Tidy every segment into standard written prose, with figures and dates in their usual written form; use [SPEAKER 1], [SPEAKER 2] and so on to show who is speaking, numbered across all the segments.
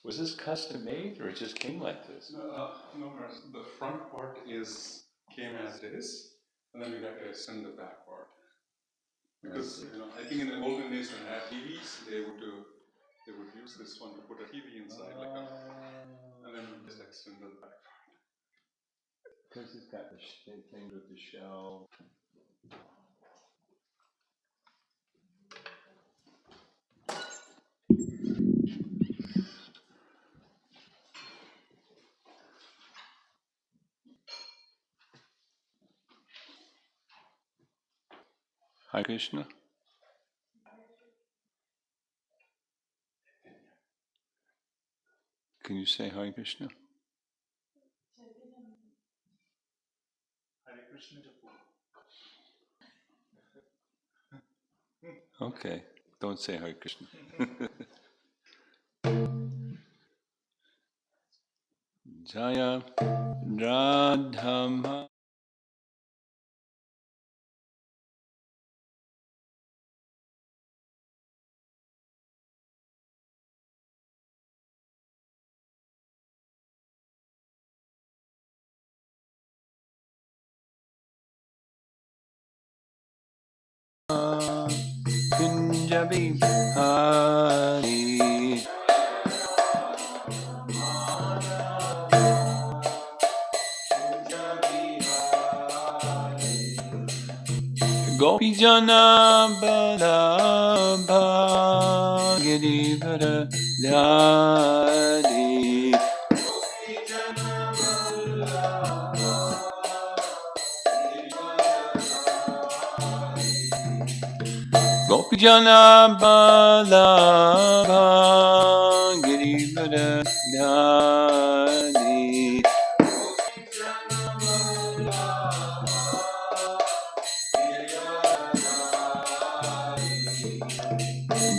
[SPEAKER 1] Was this custom made, or it just came like this?
[SPEAKER 2] No, the front part came as it is, and then we got to extend the back part. Because I think in the olden days when they had TVs, they would use this one to put a TV inside, and then just extend the back part.
[SPEAKER 1] Because it's got the thing with the shell. Hare Krishna. Can you say Hare Krishna?
[SPEAKER 2] Hare Krishna.
[SPEAKER 1] Okay, don't say Hare Krishna. Jaya Radhama. Kunjabi Hari Gopijana Balabha Girivara Dhari Gopijana Balabha Girivara Dhari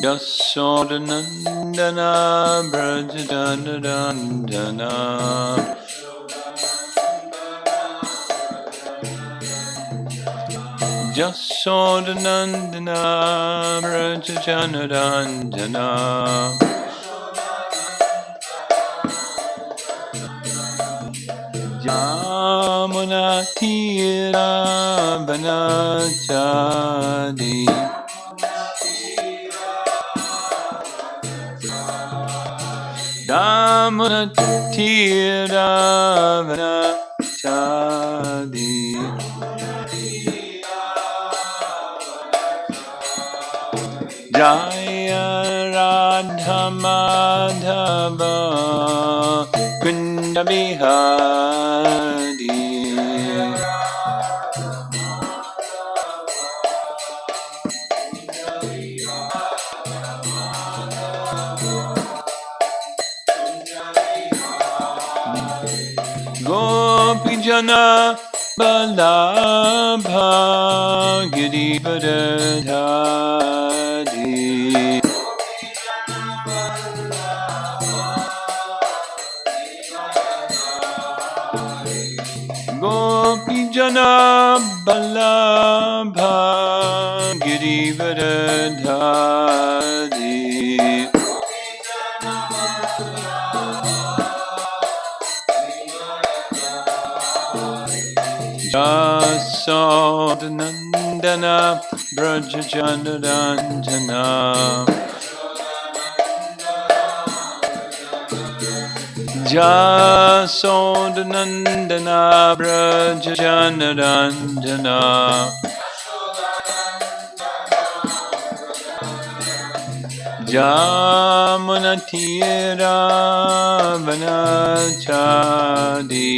[SPEAKER 1] Yasodhanandana Brajadanandana Yasodhanandana Brajadanandana Yamuna Tira Vanachadi Damana Tira Vanachadi Jaya Radha Madhava Kunda Bihari Gopijana Balabha Girivara Dhari Gopijana Balabha Girivara Dhari Yasodhanandana Brajajanandana Yasodhanandana Brajajanandana Yamunatira Vanachadi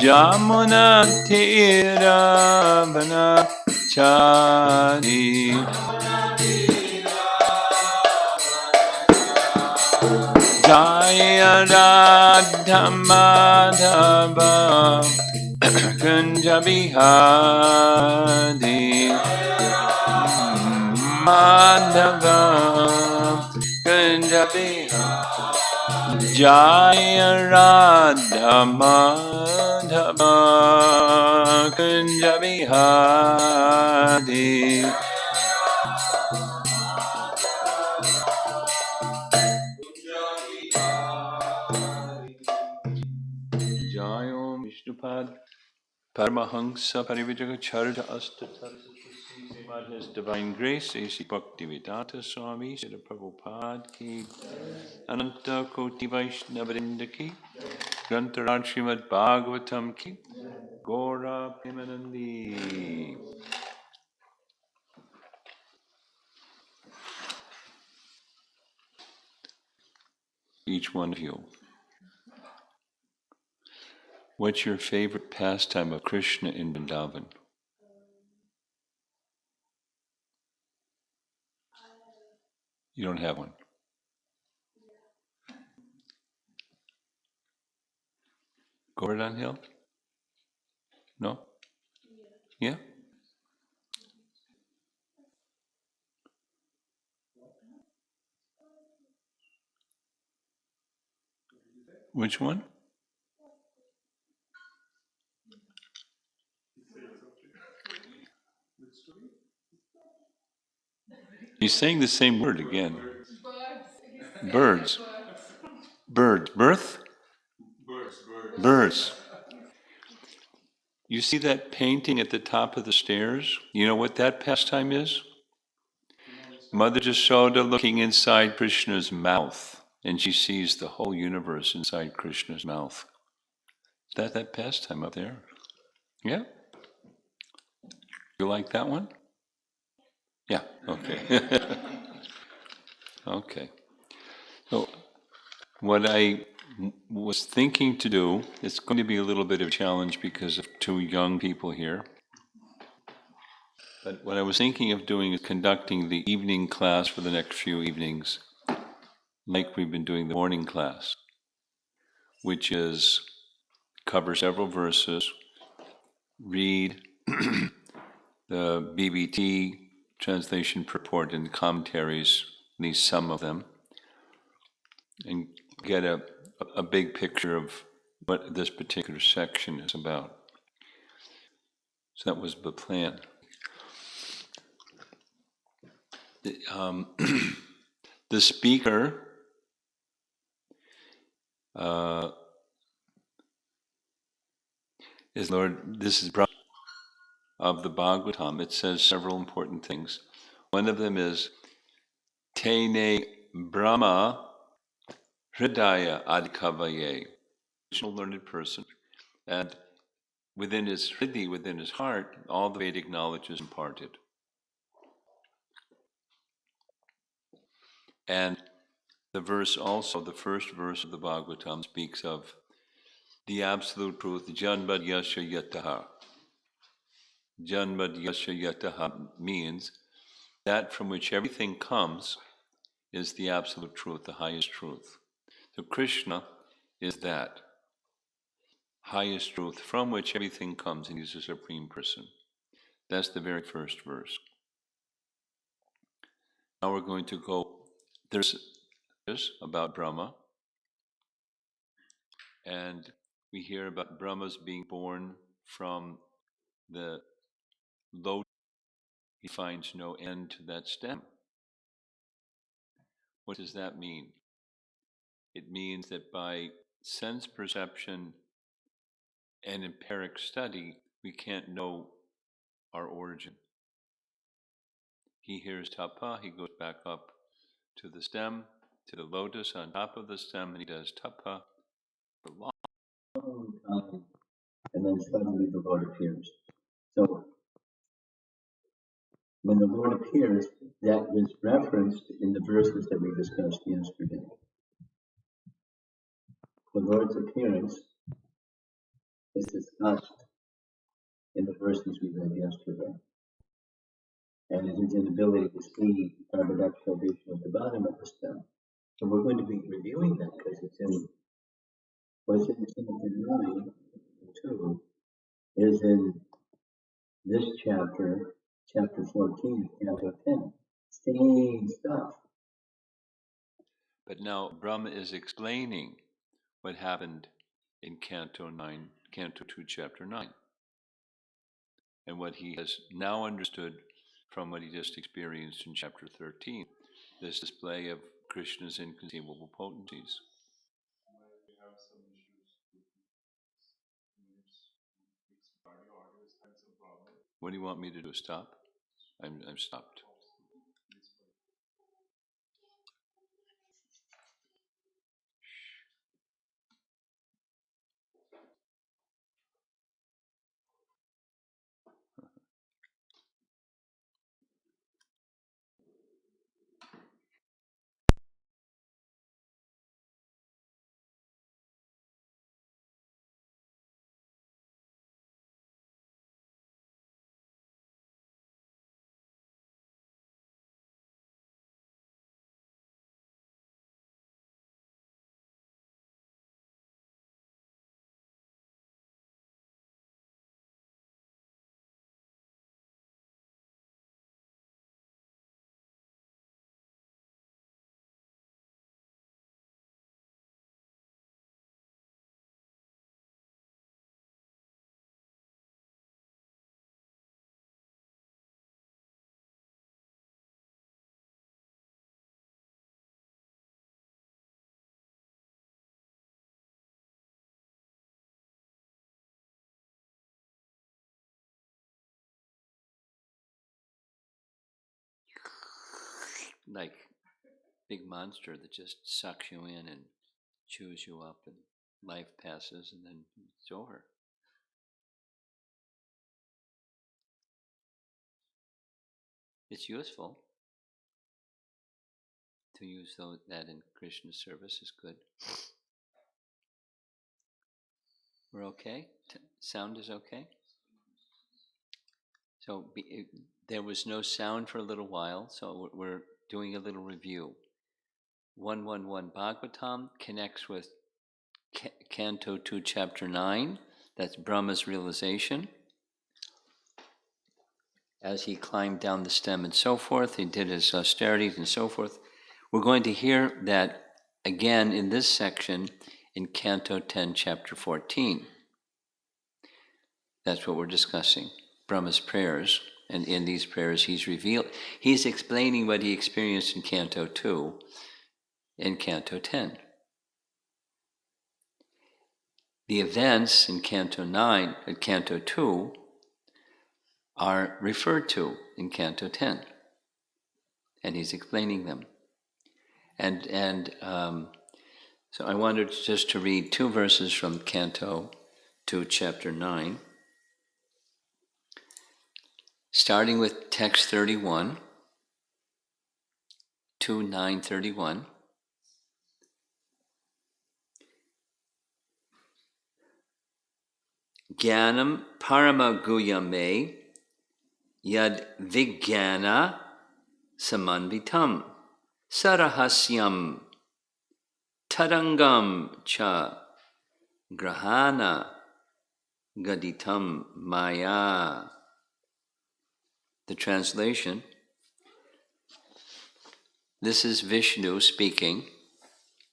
[SPEAKER 1] Jamuna Tira Vanachari Jaya Radha Madhava Kunja Bihari Madhava Kunja Bihari Jaya Radha Madhava Kunja Bihari Jayom Vishnupad Paramahansa Parivijaga Charja Astatar His Divine Grace A.C. Bhaktivedanta Swami Srila Prabhupada Ki Ananta Koti Vaishnavrinda Ki Grantaraj Srimad Bhagavatam Ki Gora Premanandi. Each one of you. What's your favorite pastime of Krishna in Vrindavan? You don't have one. Govardhan Hill? No? Yeah? Which one? He's saying the same word again. Birds. Birds. Birth? Birds. You see that painting at the top of the stairs? You know what that pastime is? Mother Jasoda looking inside Krishna's mouth, and she sees the whole universe inside Krishna's mouth. That pastime up there. Yeah? You like that one? Yeah, okay. Okay. So, what I was thinking to do, it's going to be a little bit of a challenge because of two young people here. But what I was thinking of doing is conducting the evening class for the next few evenings, like we've been doing the morning class, which is cover several verses, read the BBT translation purport and commentaries, at least some of them, and get a big picture of what this particular section is about. So that was the plan. The speaker is Lord, this is Brahma of the Bhagavatam. It says several important things. One of them is Tene Brahma Hridaya Adikavaye, a learned person, and within his Hridi, within his heart, all the Vedic knowledge is imparted. And the verse also, the first verse of the Bhagavatam speaks of the absolute truth, Janmad Yasha Yataha. Janmad Yasha Yataha means that from which everything comes is the absolute truth, the highest truth. So Krishna is that highest truth from which everything comes, and he's the Supreme Person. That's the very first verse. Now we're going to go, there's about Brahma, and we hear about Brahma's being born from the lotus. He finds no end to that stem. What does that mean? It means that by sense perception and empiric study, we can't know our origin. He hears tapa, he goes back up to the stem, to the lotus on top of the stem, and he does tapa for a long time, and then suddenly the Lord appears. So, when the Lord appears, that is referenced in the verses that we discussed yesterday. The Lord's appearance is discussed in the verses we read yesterday. And it is an ability to see carbon exhalation at the bottom of the stem. So we're going to be reviewing that because it's in what's in chapter 9 and 2 is in this chapter, chapter 14, chapter 10. Same stuff. But now Brahma is explaining what happened in Canto 2, chapter 9. And what he has now understood from what he just experienced in chapter 13, this display of Krishna's inconceivable potencies.
[SPEAKER 2] We have some issues with audio, that's a problem.
[SPEAKER 1] What do you want me to do? Stop? I'm stopped. Like big monster that just sucks you in and chews you up, and life passes and then it's over. It's useful to use that in Krishna's service is good. We're okay? Sound is okay? So there was no sound for a little while, so we're doing a little review. 111 Bhagavatam connects with Canto 2, Chapter 9. That's Brahma's realization. As he climbed down the stem and so forth, he did his austerities and so forth. We're going to hear that again in this section in Canto 10, Chapter 14. That's what we're discussing, Brahma's prayers. And in these prayers, he's explaining what he experienced in Canto 2 in Canto 10. The events in Canto 9 and Canto 2 are referred to in Canto 10, and he's explaining them. And so I wanted just to read 2 verses from Canto 2, Chapter 9, starting with text 31, 2:9:31. Jnanam paramaguyame yad vijnana samanvitam sarahasyam tadangam cha grahana gaditam maya. The translation: this is Vishnu speaking,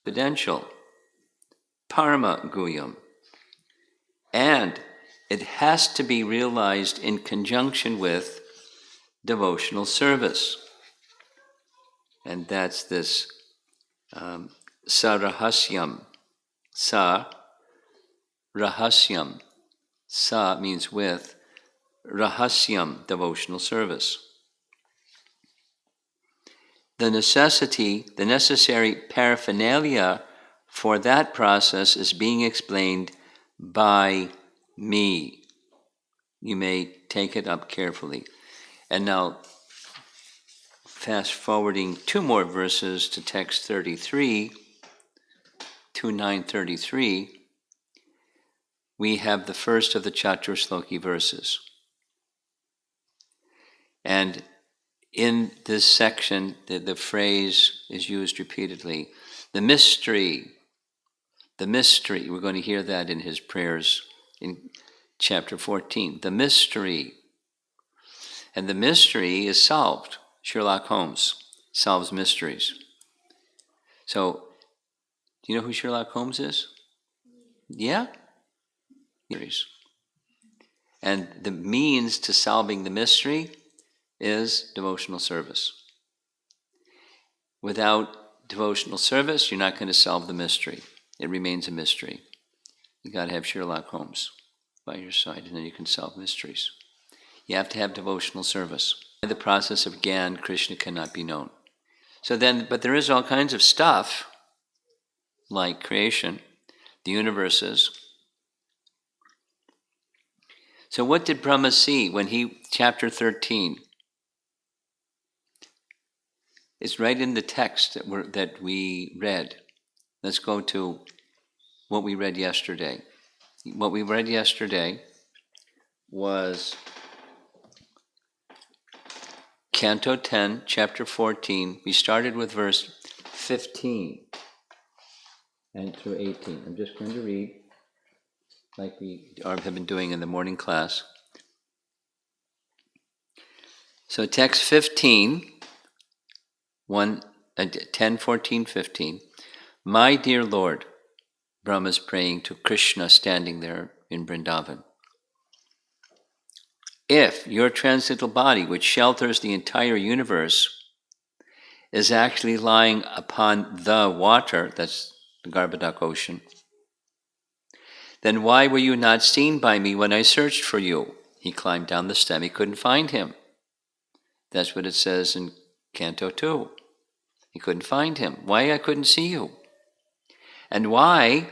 [SPEAKER 1] confidential, paramaguyam, and it has to be realized in conjunction with devotional service. And that's this sarahasyam. Sa, rahasyam. Sa means with, rahasyam, devotional service. The necessary paraphernalia for that process is being explained by me. You may take it up carefully. And now, fast forwarding 2 more verses to text 33, 2:9:33, we have the first of the Chaturshloki verses. And in this section, the phrase is used repeatedly. The mystery, we're going to hear that in his prayers in chapter 14. The mystery. And the mystery is solved. Sherlock Holmes solves mysteries. So, do you know who Sherlock Holmes is? Yeah? And the means to solving the mystery
[SPEAKER 3] is devotional service. Without devotional service, you're not going to solve the mystery. It remains a mystery. You got to have Sherlock Holmes by your side, and then you can solve mysteries. You have to have devotional service. In the process of Gyan, Krishna cannot be known. But there is all kinds of stuff, like creation, the universes. So what did Brahma see when chapter 13, it's right in the text that we read. Let's go to what we read yesterday. What we read yesterday was Canto 10, Chapter 14. We started with verse 15 and through 18. I'm just going to read like we have been doing in the morning class. So text 15, 10, 14, 15. My dear Lord, Brahma is praying to Krishna standing there in Vrindavan. If your transcendental body, which shelters the entire universe, is actually lying upon the water, that's the Garbhodak ocean, then why were you not seen by me when I searched for you? He climbed down the stem, he couldn't find him. That's what it says in Canto 2. He couldn't find him. Why I couldn't see you? And why,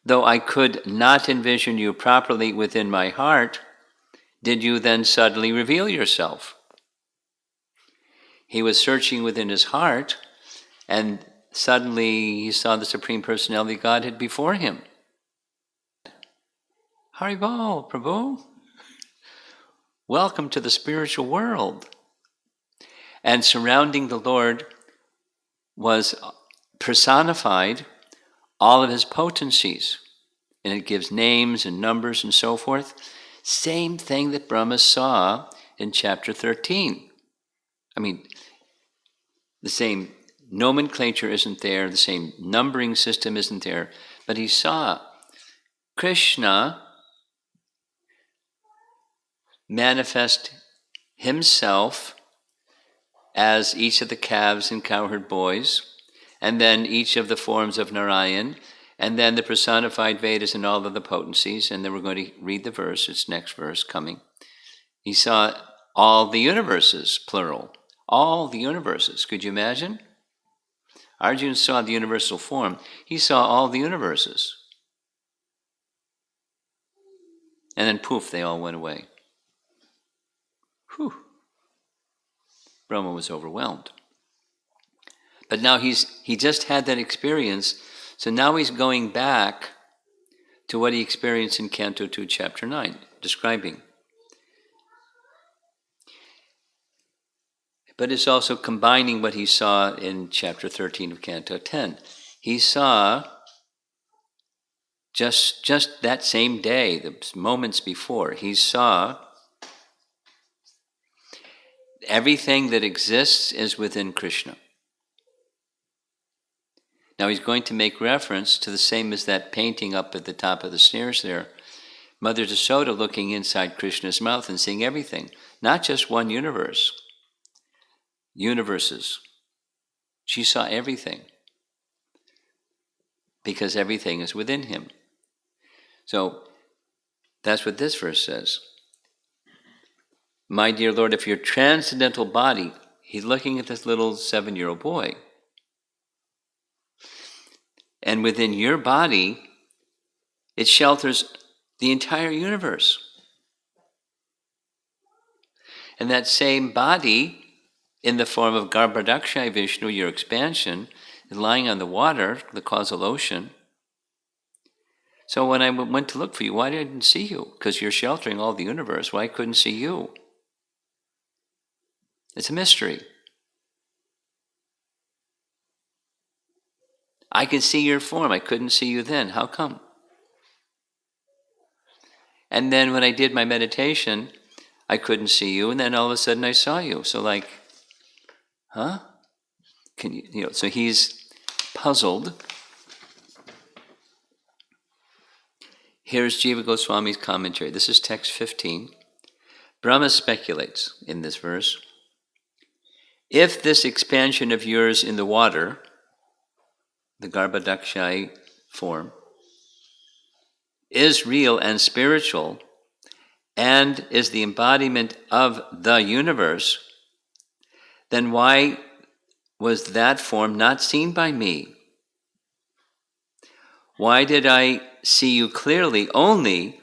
[SPEAKER 3] though I could not envision you properly within my heart, did you then suddenly reveal yourself? He was searching within his heart, and suddenly he saw the Supreme Personality of Godhead before him. Haribol, Prabhu. Welcome to the spiritual world. And surrounding the Lord was personified all of his potencies. And it gives names and numbers and so forth. Same thing that Brahma saw in chapter 13. I mean, the same nomenclature isn't there, the same numbering system isn't there, but he saw Krishna manifest himself as each of the calves and cowherd boys, and then each of the forms of Narayan, and then the personified Vedas and all of the potencies, and then we're going to read the verse, it's next verse coming. He saw all the universes, plural. All the universes. Could you imagine? Arjuna saw the universal form. He saw all the universes. And then poof, they all went away. Whew. Brahma was overwhelmed. But now he just had that experience, so now he's going back to what he experienced in Canto 2, Chapter 9, describing. But it's also combining what he saw in Chapter 13 of Canto 10. He saw, just that same day, the moments before, he saw everything that exists is within Krishna. Now he's going to make reference to the same as that painting up at the top of the stairs there. Mother Yasoda looking inside Krishna's mouth and seeing everything. Not just one universe. Universes. She saw everything. Because everything is within him. So that's what this verse says. My dear Lord, if your transcendental body, he's looking at this little 7-year-old boy. And within your body, it shelters the entire universe. And that same body, in the form of Garbhodakshay Vishnu, your expansion, is lying on the water, the causal ocean. So when I went to look for you, why didn't I see you? Because you're sheltering all the universe. Why couldn't see you? It's a mystery. I can see your form. I couldn't see you then. How come? And then when I did my meditation, I couldn't see you, and then all of a sudden I saw you. So like, huh? Can you, so he's puzzled. Here's Jiva Goswami's commentary. This is text 15. Brahma speculates in this verse. If this expansion of yours in the water, the Garbhodakshai form, is real and spiritual and is the embodiment of the universe, then why was that form not seen by me? Why did I see you clearly only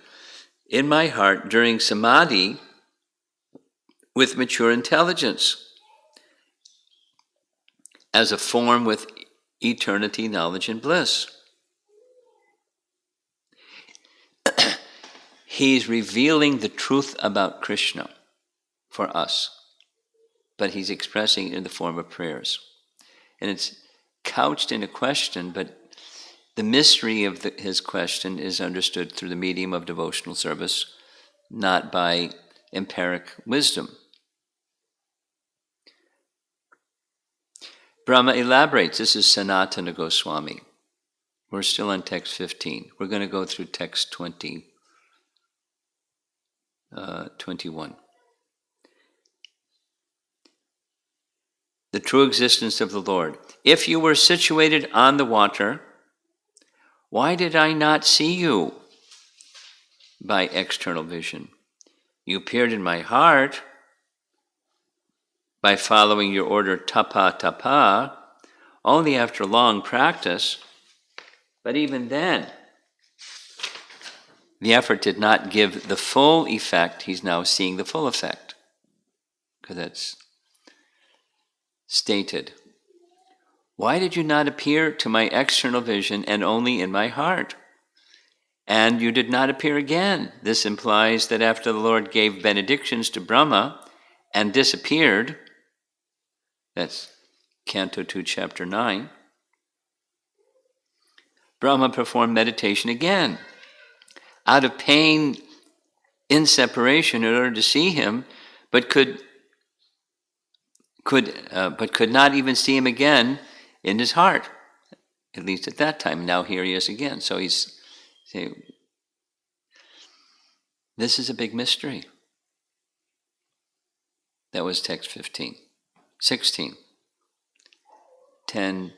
[SPEAKER 3] in my heart during samadhi with mature intelligence, as a form with eternity, knowledge, and bliss? He's revealing the truth about Krishna for us, but he's expressing it in the form of prayers. And it's couched in a question, but the mystery of his question is understood through the medium of devotional service, not by empiric wisdom. Brahma elaborates. This is Sanatana Goswami. We're still on text 15. We're going to go through text 21. The true existence of the Lord. If you were situated on the water, why did I not see you by external vision? You appeared in my heart by following your order tapa tapa, only after long practice. But even then, the effort did not give the full effect. He's now seeing the full effect, because that's stated. Why did you not appear to my external vision and only in my heart? And you did not appear again. This implies that after the Lord gave benedictions to Brahma and disappeared, that's Canto 2, Chapter 9, Brahma performed meditation again, out of pain in separation in order to see him, but could not even see him again in his heart, at least at that time. Now here he is again. So he's saying, this is a big mystery. That was text 15. 16. 10,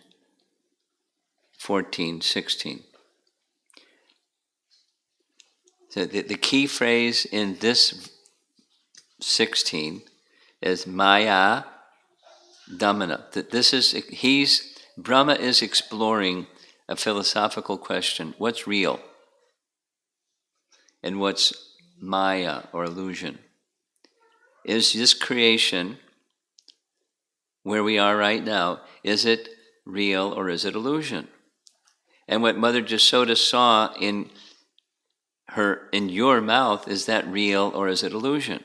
[SPEAKER 3] 14, 16. So the key phrase in this 16 is Maya Damana. That this is Brahma is exploring a philosophical question: what's real, and what's Maya or illusion? Is this creation, where we are right now, is it real or is it illusion? And what Mother Jasoda saw in your mouth, is that real or is it illusion?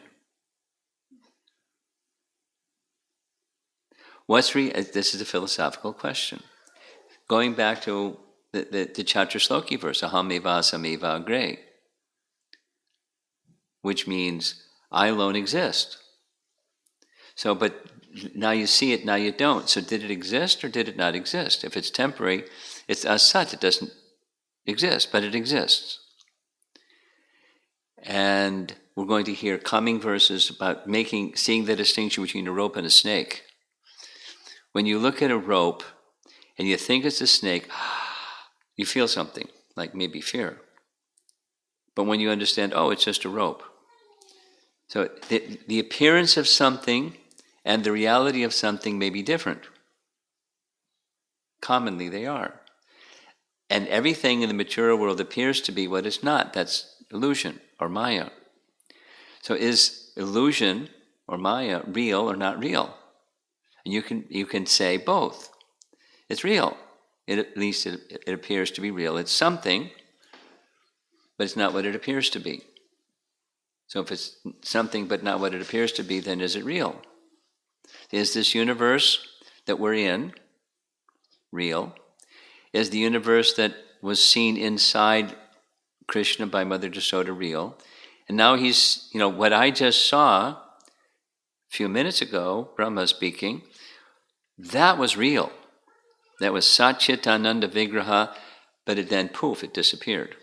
[SPEAKER 3] What's real? This is a philosophical question. Going back to the Chaturshloki verse, aham eva sameva agre, which means I alone exist. So, but now you see it, now you don't. So did it exist or did it not exist? If it's temporary, it's asat, it doesn't exist, but it exists. And we're going to hear coming verses about seeing the distinction between a rope and a snake. When you look at a rope and you think it's a snake, you feel something, like maybe fear. But when you understand, oh, it's just a rope. So the appearance of something and the reality of something may be different. Commonly they are. And everything in the material world appears to be what it's not. That's illusion or Maya. So is illusion or Maya real or not real? And you can say both. It's real. At least it appears to be real. It's something, but it's not what it appears to be. So if it's something but not what it appears to be, then is it real? Is this universe that we're in real? Is the universe that was seen inside Krishna by Mother Jasoda real? And now he's, what I just saw a few minutes ago, Brahma speaking, that was real. That was Satchitananda Vigraha, but it then, poof, it disappeared.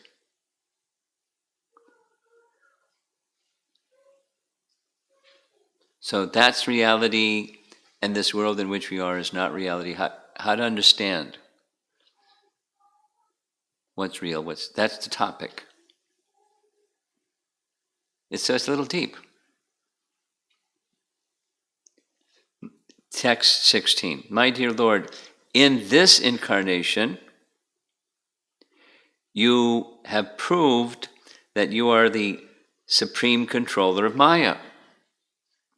[SPEAKER 3] So that's reality and this world in which we are is not reality. How to understand what's real, that's the topic. It's a little deep. Text 16. My dear Lord, in this incarnation, you have proved that you are the supreme controller of Maya.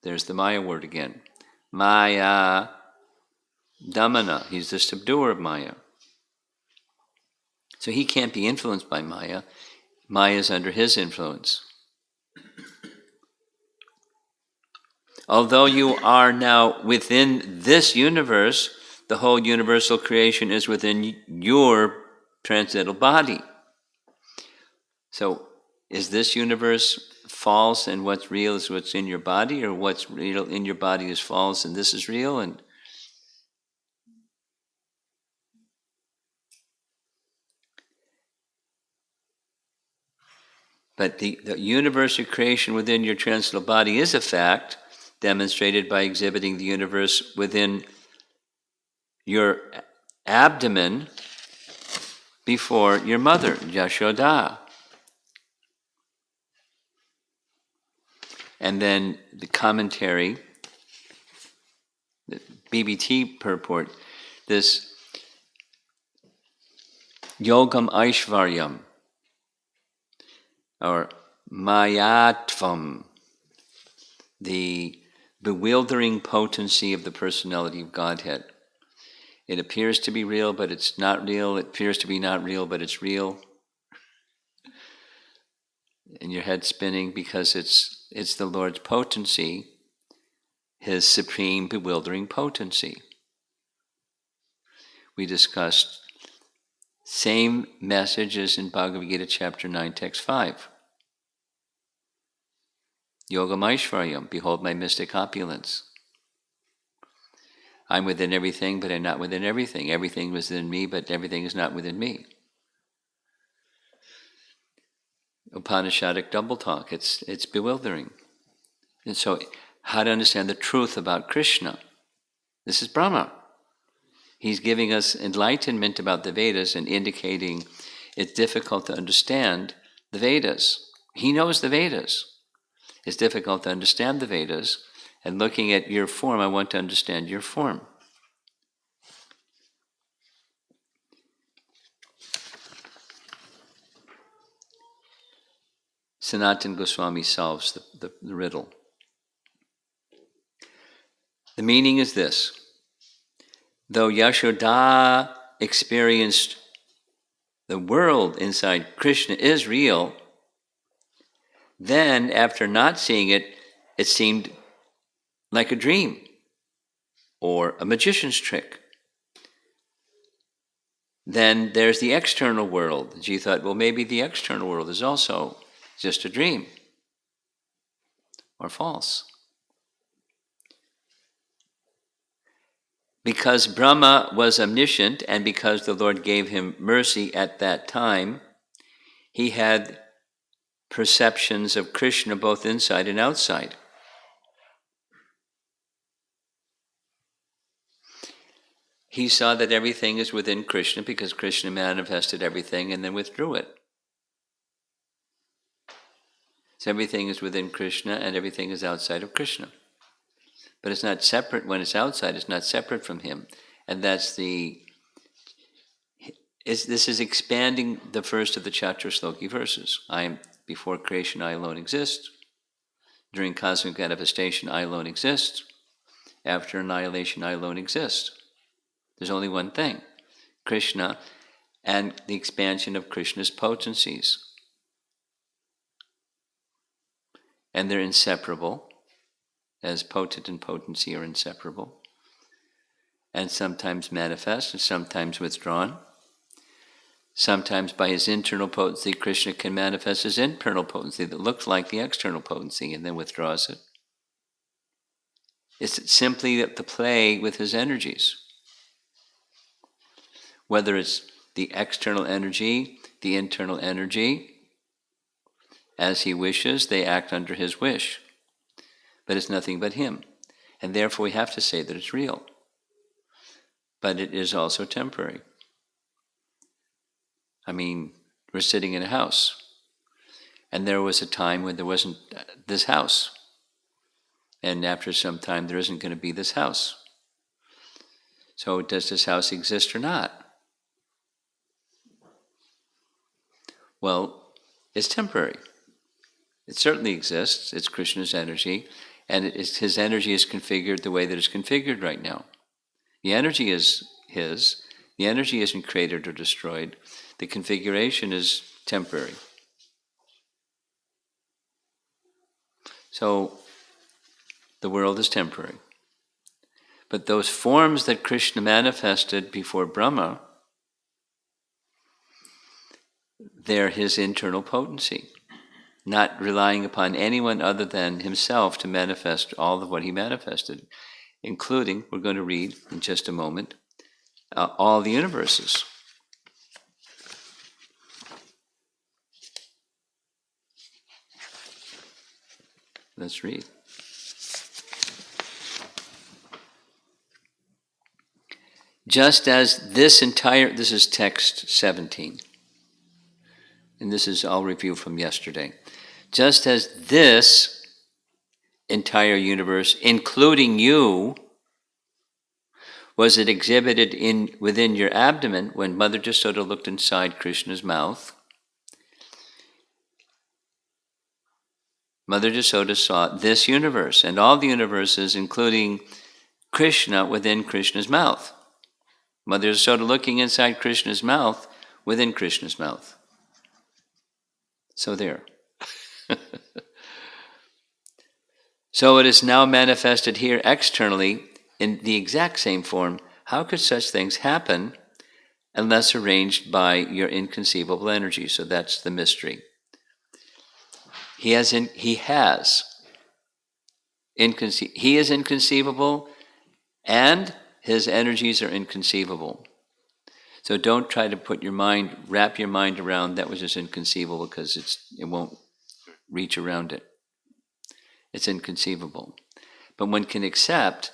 [SPEAKER 3] There's the Maya word again. Maya Damana. He's the subduer of Maya. So he can't be influenced by Maya. Maya is under his influence. Although you are now within this universe, the whole universal creation is within your transcendental body. So is this universe false and what's real is what's in your body, or what's real in your body is false and this is real? But the universal creation within your transcendental body is a fact, demonstrated by exhibiting the universe within your abdomen before your mother, Yashoda. And then the commentary, the BBT purport, this Yogam Aishvaryam, or Mayatvam, the bewildering potency of the personality of Godhead. It appears to be real, but it's not real. It appears to be not real, but it's real. And your head spinning because it's the Lord's potency, His supreme bewildering potency. We discussed same message as in Bhagavad Gita chapter 9, text 5. Yogam Aishvaryam, behold my mystic opulence. I'm within everything, but I'm not within everything. Everything is within me, but everything is not within me. Upanishadic double talk, it's bewildering. And so, how to understand the truth about Krishna? This is Brahma. He's giving us enlightenment about the Vedas and indicating it's difficult to understand the Vedas. He knows the Vedas. It's difficult to understand the Vedas, and looking at your form, I want to understand your form. Sanatana Goswami solves the riddle. The meaning is this. Though Yashoda experienced the world inside Krishna is real, then after not seeing it, it seemed like a dream or a magician's trick. Then there's the external world. She thought, well, maybe the external world is also just a dream or false. Because Brahma was omniscient and because the Lord gave him mercy at that time, he had perceptions of Krishna both inside and outside. He saw that everything is within Krishna because Krishna manifested everything and then withdrew it. So everything is within Krishna and everything is outside of Krishna. But it's not separate. When it's outside, it's not separate from him. And that's this is expanding the first of the Chaturshloki verses. I am, before creation, I alone exist. During cosmic manifestation, I alone exist. After annihilation, I alone exist. There's only one thing, Krishna and the expansion of Krishna's potencies. And they're inseparable, as potent and potency are inseparable, and sometimes manifest and sometimes withdrawn. Sometimes by his internal potency, Krishna can manifest his internal potency that looks like the external potency and then withdraws it. It's simply the play with his energies. Whether it's the external energy, the internal energy, as he wishes, they act under his wish. But it's nothing but him. And therefore we have to say that it's real. But it is also temporary. I mean, we're sitting in a house, and there was a time when there wasn't this house. And after some time, there isn't going to be this house. So does this house exist or not? Well, it's temporary. It certainly exists. It's Krishna's energy, and his energy is configured the way that it's configured right now. The energy is his. The energy isn't created or destroyed. The configuration is temporary. So the world is temporary. But those forms that Krishna manifested before Brahma, they're his internal potency, not relying upon anyone other than himself to manifest all of what he manifested, including, we're going to read in just a moment, all the universes. Let's read. Just as this is text 17, and this is, I'll review from yesterday. Just as this entire universe, including you, was it exhibited within your abdomen when Mother Jasoda looked inside Krishna's mouth. Mother Jasoda saw this universe and all the universes, including Krishna, within Krishna's mouth. Mother Jasoda looking inside Krishna's mouth, within Krishna's mouth. So there. So it is now manifested here externally in the exact same form. How could such things happen unless arranged by your inconceivable energy? So that's the mystery. He is inconceivable, and his energies are inconceivable. So don't try to wrap your mind around that which is inconceivable, because it won't reach around it. It's inconceivable. But one can accept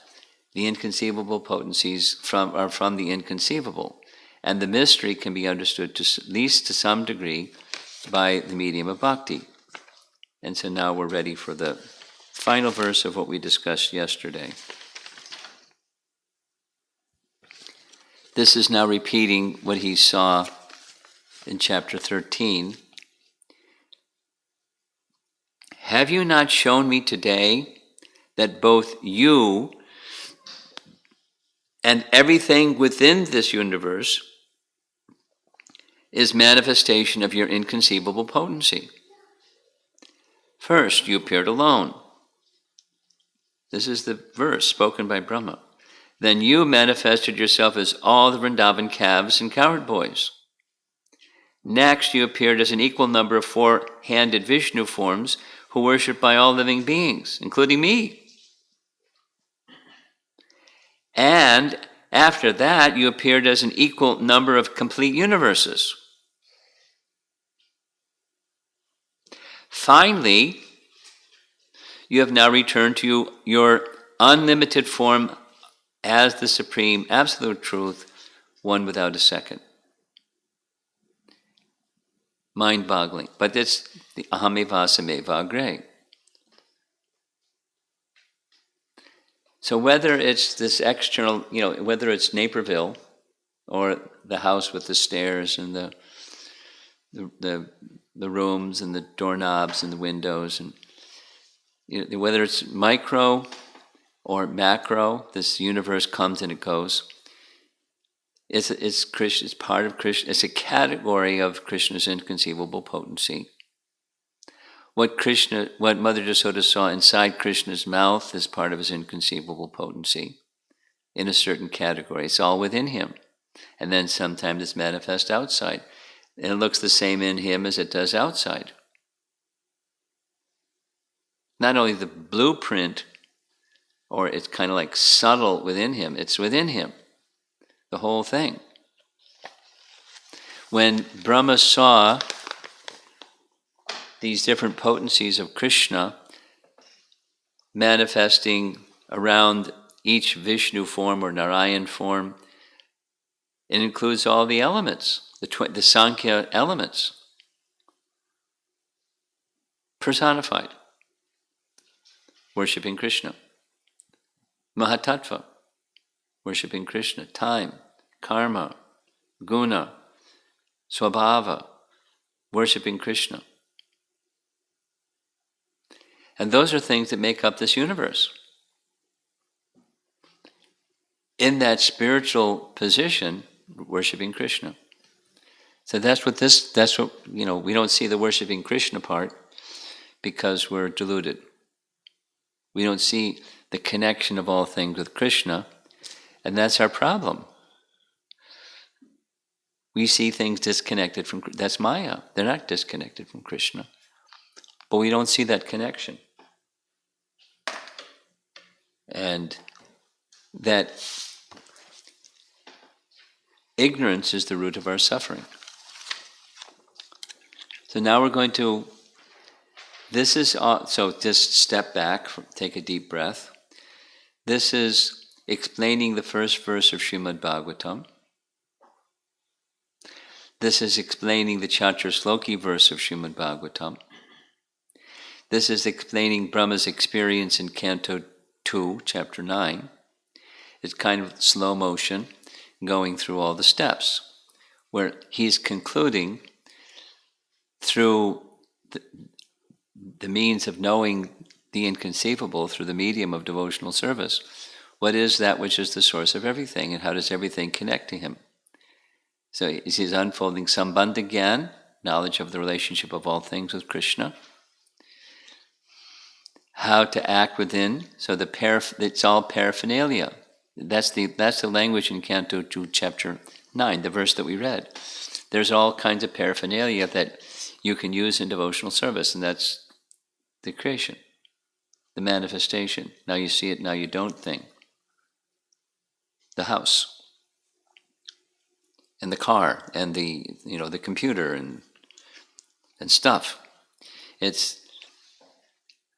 [SPEAKER 3] the inconceivable potencies are from the inconceivable. And the mystery can be understood at least to some degree by the medium of bhakti. And so now we're ready for the final verse of what we discussed yesterday. This is now repeating what he saw in chapter 13. Have you not shown me today that both you and everything within this universe is manifestation of your inconceivable potency? First, you appeared alone. This is the verse spoken by Brahma. Then you manifested yourself as all the Vrindavan calves and cowherd boys. Next, you appeared as an equal number of four-handed Vishnu forms who worship by all living beings, including me. And after that, you appeared as an equal number of complete universes. Finally, you have now returned to your unlimited form as the supreme absolute truth, one without a second. Mind-boggling. But it's the ahameva agre. So whether it's this external, whether it's Naperville or the house with the stairs and the rooms and the doorknobs and the windows, and whether it's micro or macro, this universe comes and it goes. It's Krishna. It's part of Krishna. It's a category of Krishna's inconceivable potency. What Mother Jasoda saw inside Krishna's mouth is part of his inconceivable potency in a certain category. It's all within him. And then sometimes it's manifest outside. And it looks the same in him as it does outside. Not only the blueprint, or it's kind of like subtle within him, it's within him. The whole thing. When Brahma saw these different potencies of Krishna manifesting around each Vishnu form or Narayan form. It includes all the elements, the Sankhya elements, personified, worshipping Krishna. Mahatattva, worshipping Krishna. Time, karma, guna, swabhava, worshipping Krishna. And those are things that make up this universe. In that spiritual position, worshipping Krishna. So that's what, we don't see the worshipping Krishna part because we're deluded. We don't see the connection of all things with Krishna, and that's our problem. We see things disconnected from, that's Maya. They're not disconnected from Krishna. But we don't see that connection. And that ignorance is the root of our suffering. So now we're going to, so just step back, take a deep breath. This is explaining the first verse of Srimad Bhagavatam. This is explaining the Chaturshloki verse of Srimad Bhagavatam. This is explaining Brahma's experience in Canto 2, Chapter 9. It's kind of slow motion, going through all the steps, where he's concluding through the means of knowing the inconceivable through the medium of devotional service. What is that which is the source of everything, and how does everything connect to him? So he's unfolding Sambandha Gyan, knowledge of the relationship of all things with Krishna. How to act within, so it's all paraphernalia. That's the language in Canto 2, Chapter 9, the verse that we read. There's all kinds of paraphernalia that you can use in devotional service, and that's the creation, the manifestation. Now you see it, now you don't thing. The house, and the car, and the computer, and stuff. It's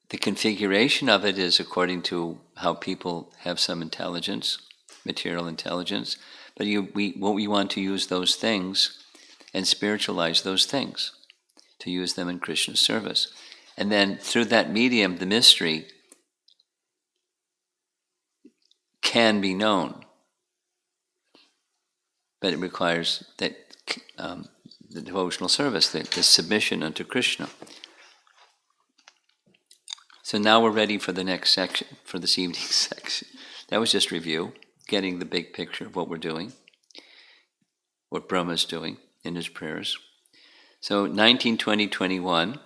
[SPEAKER 3] the configuration of it is according to how people have some intelligence, material intelligence. But we want to use those things and spiritualize those things, to use them in Krishna's service. And then through that medium, the mystery can be known. But it requires that the devotional service, the submission unto Krishna. So now we're ready for the next section, for this evening's section. That was just review, getting the big picture of what we're doing, what Brahma's doing in his prayers. So 19, 20, 21,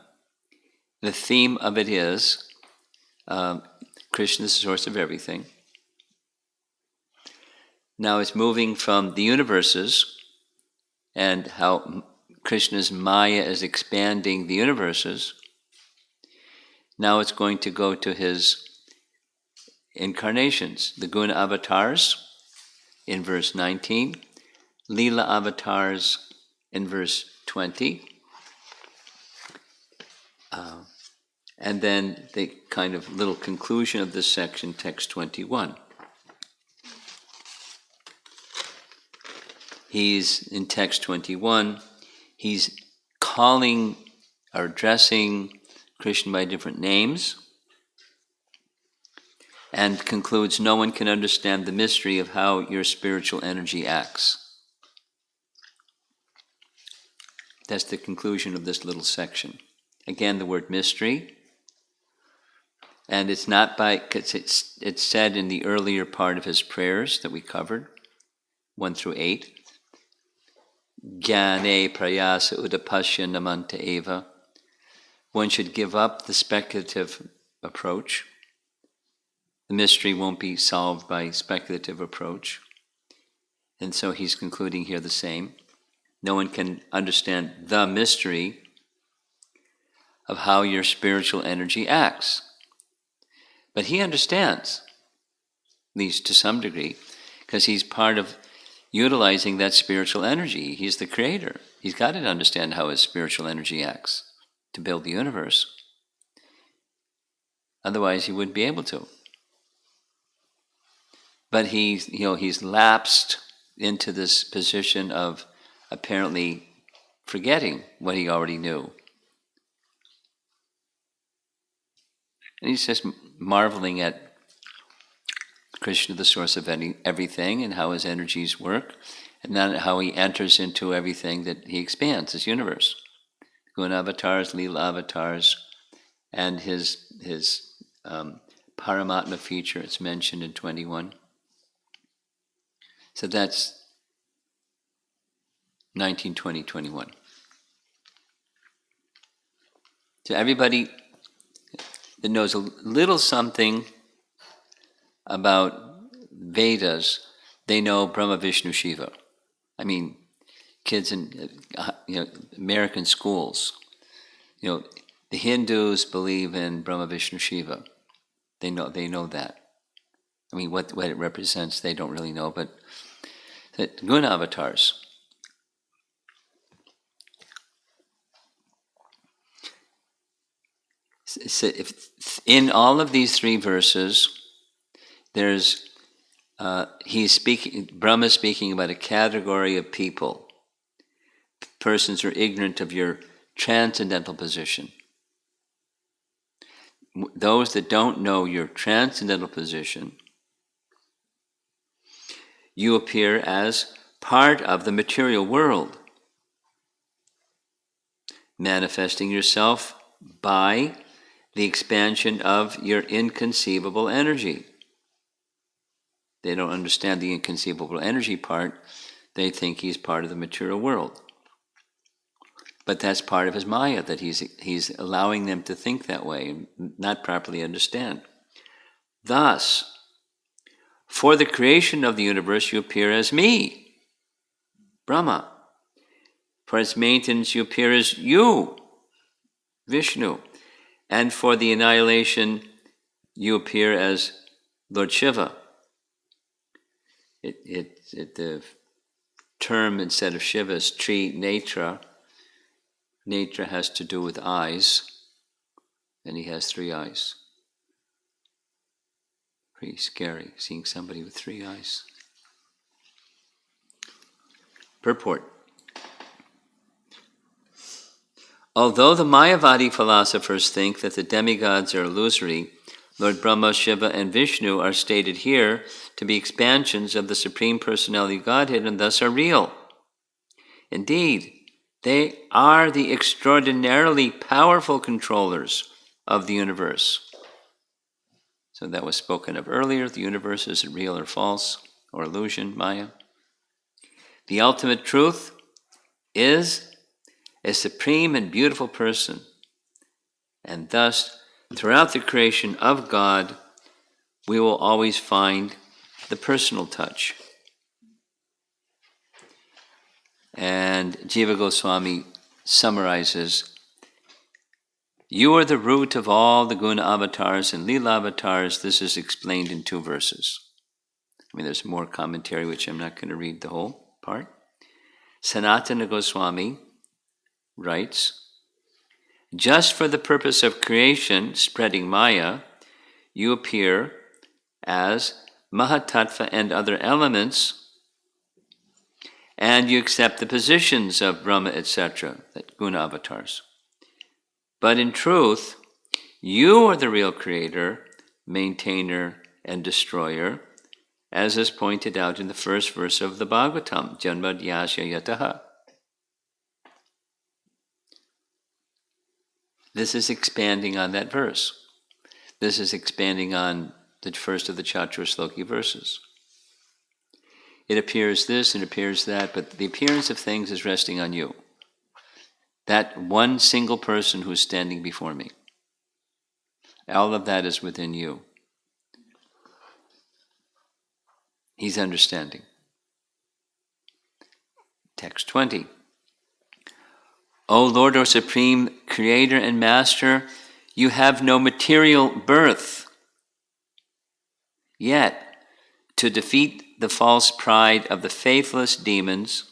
[SPEAKER 3] the theme of it is Krishna is the source of everything. Now it's moving from the universes and how Krishna's Maya is expanding the universes. Now it's going to go to his incarnations, the guna avatars in verse 19, Leela avatars in verse 20, and then the kind of little conclusion of this section, text 21. He's, in text 21, he's calling or addressing Krishna by different names, and concludes, no one can understand the mystery of how your spiritual energy acts. That's the conclusion of this little section. Again, the word mystery, and it's not because it's said in the earlier part of his prayers that we covered, 1 through 8. Jnane prayasa udapasya namanta eva. One should give up the speculative approach. The mystery won't be solved by speculative approach. And so he's concluding here the same. No one can understand the mystery of how your spiritual energy acts. But he understands, at least to some degree, because he's part of utilizing that spiritual energy. He's the creator. He's got to understand how his spiritual energy acts to build the universe. Otherwise, he wouldn't be able to. But he's lapsed into this position of apparently forgetting what he already knew. And he's just marveling at Krishna, the source of everything, and how his energies work, and then how he enters into everything that he expands, his universe. Guna avatars, Leela avatars, and his Paramatma feature, it's mentioned in 21. So that's 19, 20, 21. So everybody that knows a little something about Vedas, they know Brahma, Vishnu, Shiva. I mean, kids in American schools, the Hindus believe in Brahma, Vishnu, Shiva. They know that. I mean, what it represents, they don't really know, but the guna avatars. So in all of these three verses, there's Brahma is speaking about a category of people, persons who are ignorant of your transcendental position. Those that don't know your transcendental position, you appear as part of the material world, manifesting yourself by the expansion of your inconceivable energy. They don't understand the inconceivable energy part. They think he's part of the material world. But that's part of his Maya, that he's allowing them to think that way and not properly understand. Thus, for the creation of the universe, you appear as me, Brahma. For its maintenance, you appear as you, Vishnu. And for the annihilation, you appear as Lord Shiva. The term instead of Shiva is Netra. Netra has to do with eyes, and he has 3 eyes. Pretty scary, seeing somebody with 3 eyes. Purport. Although the Mayavadi philosophers think that the demigods are illusory, Lord Brahma, Shiva, and Vishnu are stated here to be expansions of the Supreme Personality of Godhead and thus are real. Indeed, they are the extraordinarily powerful controllers of the universe. So that was spoken of earlier. The universe is real or false, or illusion, Maya. The ultimate truth is a supreme and beautiful person. And thus, throughout the creation of God, we will always find the personal touch. And Jiva Goswami summarizes, you are the root of all the guna avatars and lila avatars. This is explained in 2 verses. I mean, there's more commentary, which I'm not going to read the whole part. Sanatana Goswami writes, just for the purpose of creation, spreading Maya, you appear as Mahatattva and other elements, and you accept the positions of Brahma, etc., that guna avatars. But in truth, you are the real creator, maintainer, and destroyer, as is pointed out in the first verse of the Bhagavatam, Janmad Yasya Yataha. This is expanding on that verse. This is expanding on the first of the Chaturashloki verses. It appears this and appears that, but the appearance of things is resting on you. That one single person who's standing before me. All of that is within you. He's understanding. Text 20. O Lord, O Supreme Creator and Master, you have no material birth. Yet, to defeat the false pride of the faithless demons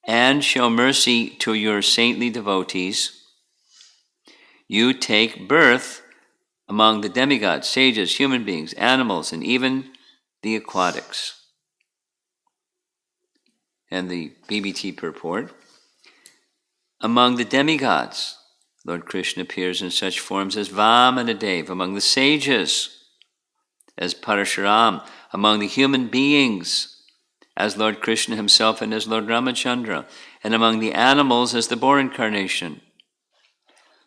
[SPEAKER 3] and show mercy to your saintly devotees, you take birth among the demigods, sages, human beings, animals, and even the aquatics. And the BBT purport. Among the demigods, Lord Krishna appears in such forms as Vamanadev, among the sages, as Parashuram, among the human beings, as Lord Krishna himself and as Lord Ramachandra, and among the animals as the boar incarnation.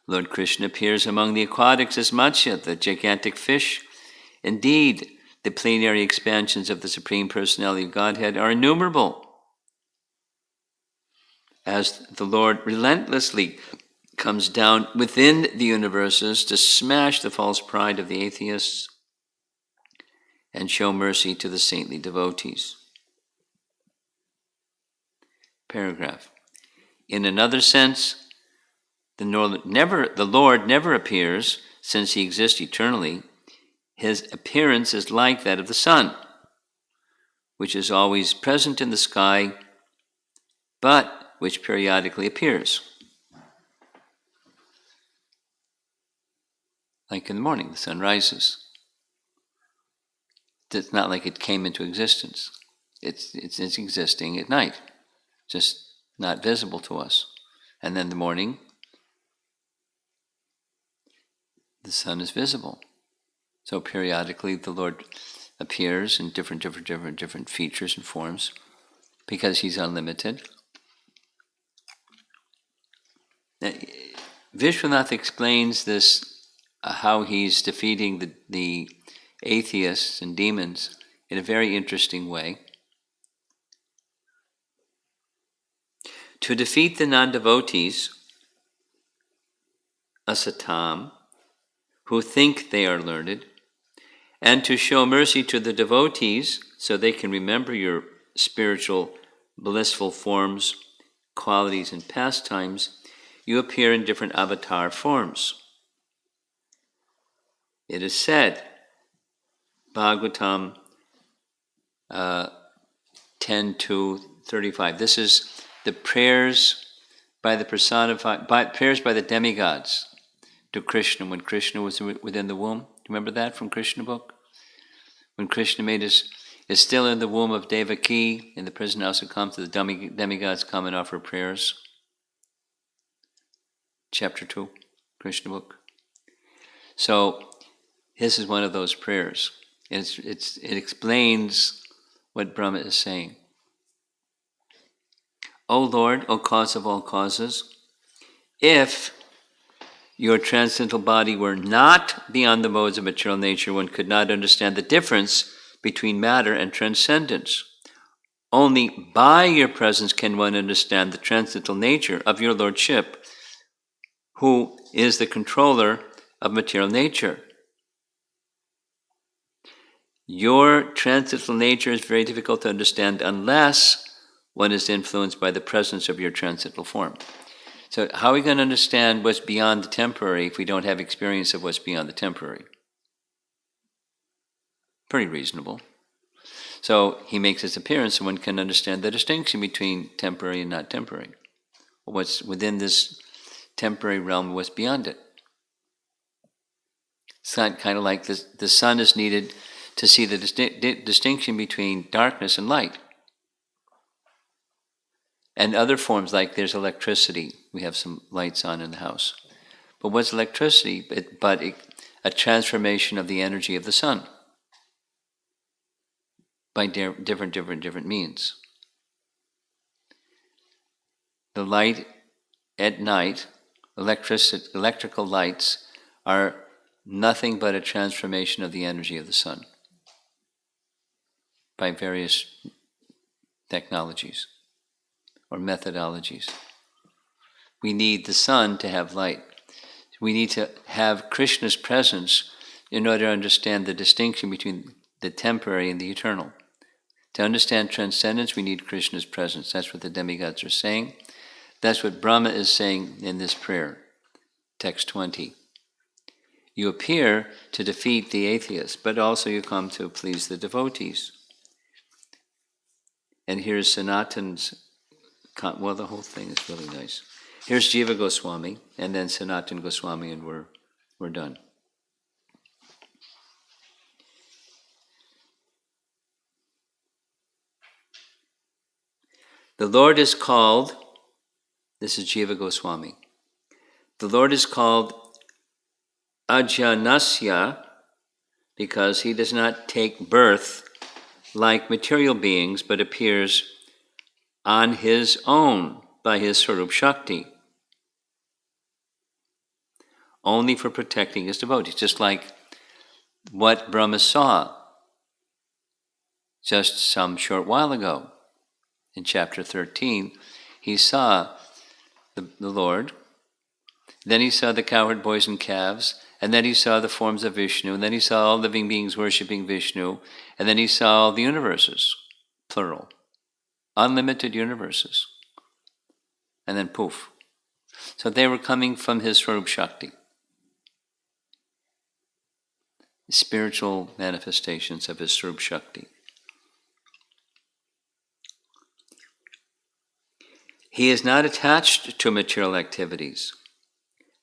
[SPEAKER 3] Lord Krishna appears among the aquatics as Matsya, the gigantic fish. Indeed, the plenary expansions of the Supreme Personality of Godhead are innumerable, as the Lord relentlessly comes down within the universes to smash the false pride of the atheists and show mercy to the saintly devotees. Paragraph. In another sense, the Lord never appears, since he exists eternally. His appearance is like that of the sun, which is always present in the sky, but which periodically appears. Like in the morning, the sun rises. It's not like it came into existence. It's existing at night, just not visible to us. And then the morning, the sun is visible. So periodically the Lord appears in different features and forms because he's unlimited. Now, Vishwanath explains this, how he's defeating the atheists and demons in a very interesting way. To defeat the non-devotees, asatam, who think they are learned, and to show mercy to the devotees so they can remember your spiritual, blissful forms, qualities, and pastimes, you appear in different avatar forms. It is said, Bhagavatam 10:2-35. This is the prayers by the demigods to Krishna when Krishna was within the womb. Remember that from Krishna book? When Krishna is still in the womb of Devaki, in the prison house of Kanda, the demigods come and offer prayers. Chapter 2, Krishna book. So this is one of those prayers. It explains what Brahma is saying. O Lord, O cause of all causes, if your transcendental body were not beyond the modes of material nature, one could not understand the difference between matter and transcendence. Only by your presence can one understand the transcendental nature of your Lordship, who is the controller of material nature. Your transcendental nature is very difficult to understand unless one is influenced by the presence of your transcendental form. So how are we going to understand what's beyond the temporary if we don't have experience of what's beyond the temporary? Pretty reasonable. So he makes his appearance so one can understand the distinction between temporary and not temporary. What's within this temporary realm, what's beyond it. It's not kind of like the sun is needed to see the distinction between darkness and light. And other forms, like there's electricity. We have some lights on in the house. But what's electricity but a transformation of the energy of the sun by different means. The light at night, electrical lights, are nothing but a transformation of the energy of the sun by various technologies or methodologies. We need the sun to have light. We need to have Krishna's presence in order to understand the distinction between the temporary and the eternal. To understand transcendence, we need Krishna's presence. That's what the demigods are saying. That's what Brahma is saying in this prayer, text 20. You appear to defeat the atheists, but also you come to please the devotees. And here's Sanatan's, well, the whole thing is really nice. Here's Jiva Goswami, and then Sanatan Goswami, and we're done. The Lord is called, this is Jiva Goswami, the Lord is called Ajanasya because he does not take birth like material beings, but appears on his own by his Swarup Shakti, only for protecting his devotees, just like what Brahma saw just some short while ago. In chapter 13, he saw the Lord, then he saw the cowherd boys and calves, and then he saw the forms of Vishnu, and then he saw all living beings worshipping Vishnu, and then he saw all the universes, plural, unlimited universes. And then poof. So they were coming from his Swarup Shakti, spiritual manifestations of his Swarup Shakti. He is not attached to material activities.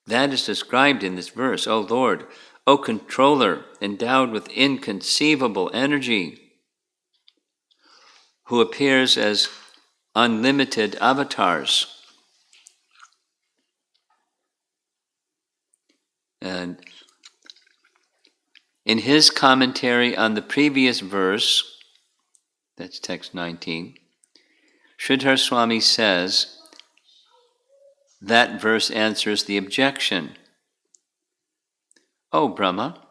[SPEAKER 3] That is described in this verse. O Lord, O controller, endowed with inconceivable energy, who appears as unlimited avatars. And in his commentary on the previous verse, that's text 19, Sridhar Swami says that verse answers the objection. Oh, Brahma,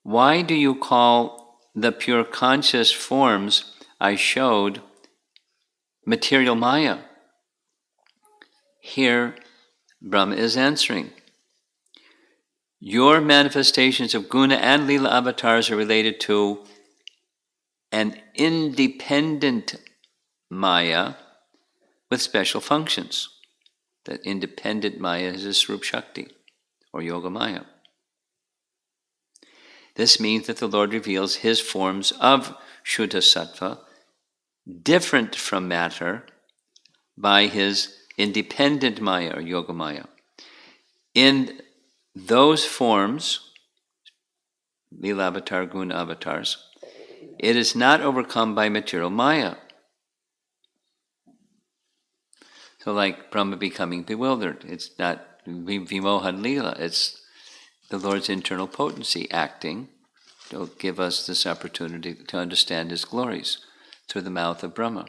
[SPEAKER 3] why do you call the pure conscious forms I showed material Maya? Here, Brahma is answering. Your manifestations of guna and lila avatars are related to an independent Maya with special functions. That independent Maya is a Swarup Shakti, or Yoga Maya. This means that the Lord reveals his forms of Shuddha Sattva, different from matter, by his independent Maya, or Yoga Maya. In those forms, Lila Avatar, Guna Avatars, it is not overcome by material Maya. So like Brahma becoming bewildered, it's not Vimohan Lila, it's the Lord's internal potency acting to give us this opportunity to understand his glories through the mouth of Brahma.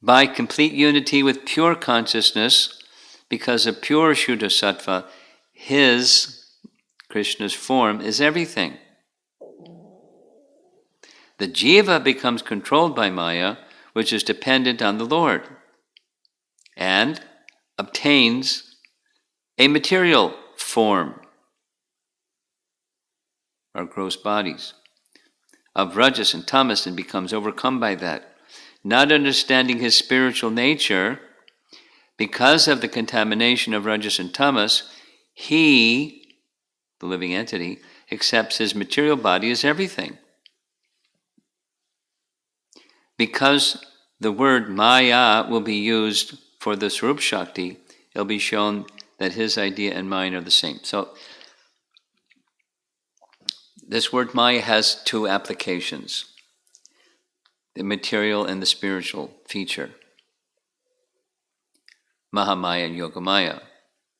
[SPEAKER 3] By complete unity with pure consciousness, because of pure Shuddha Sattva, his, Krishna's form, is everything. The jiva becomes controlled by Maya, which is dependent on the Lord, and obtains a material form, our gross bodies, of rajas and tamas, and becomes overcome by that. Not understanding his spiritual nature, because of the contamination of rajas and tamas, he, the living entity, accepts his material body as everything. Because the word Maya will be used for the Swarup Shakti, it'll be shown that his idea and mine are the same. So, this word Maya has two applications, the material and the spiritual feature. Mahamaya and Yogamaya.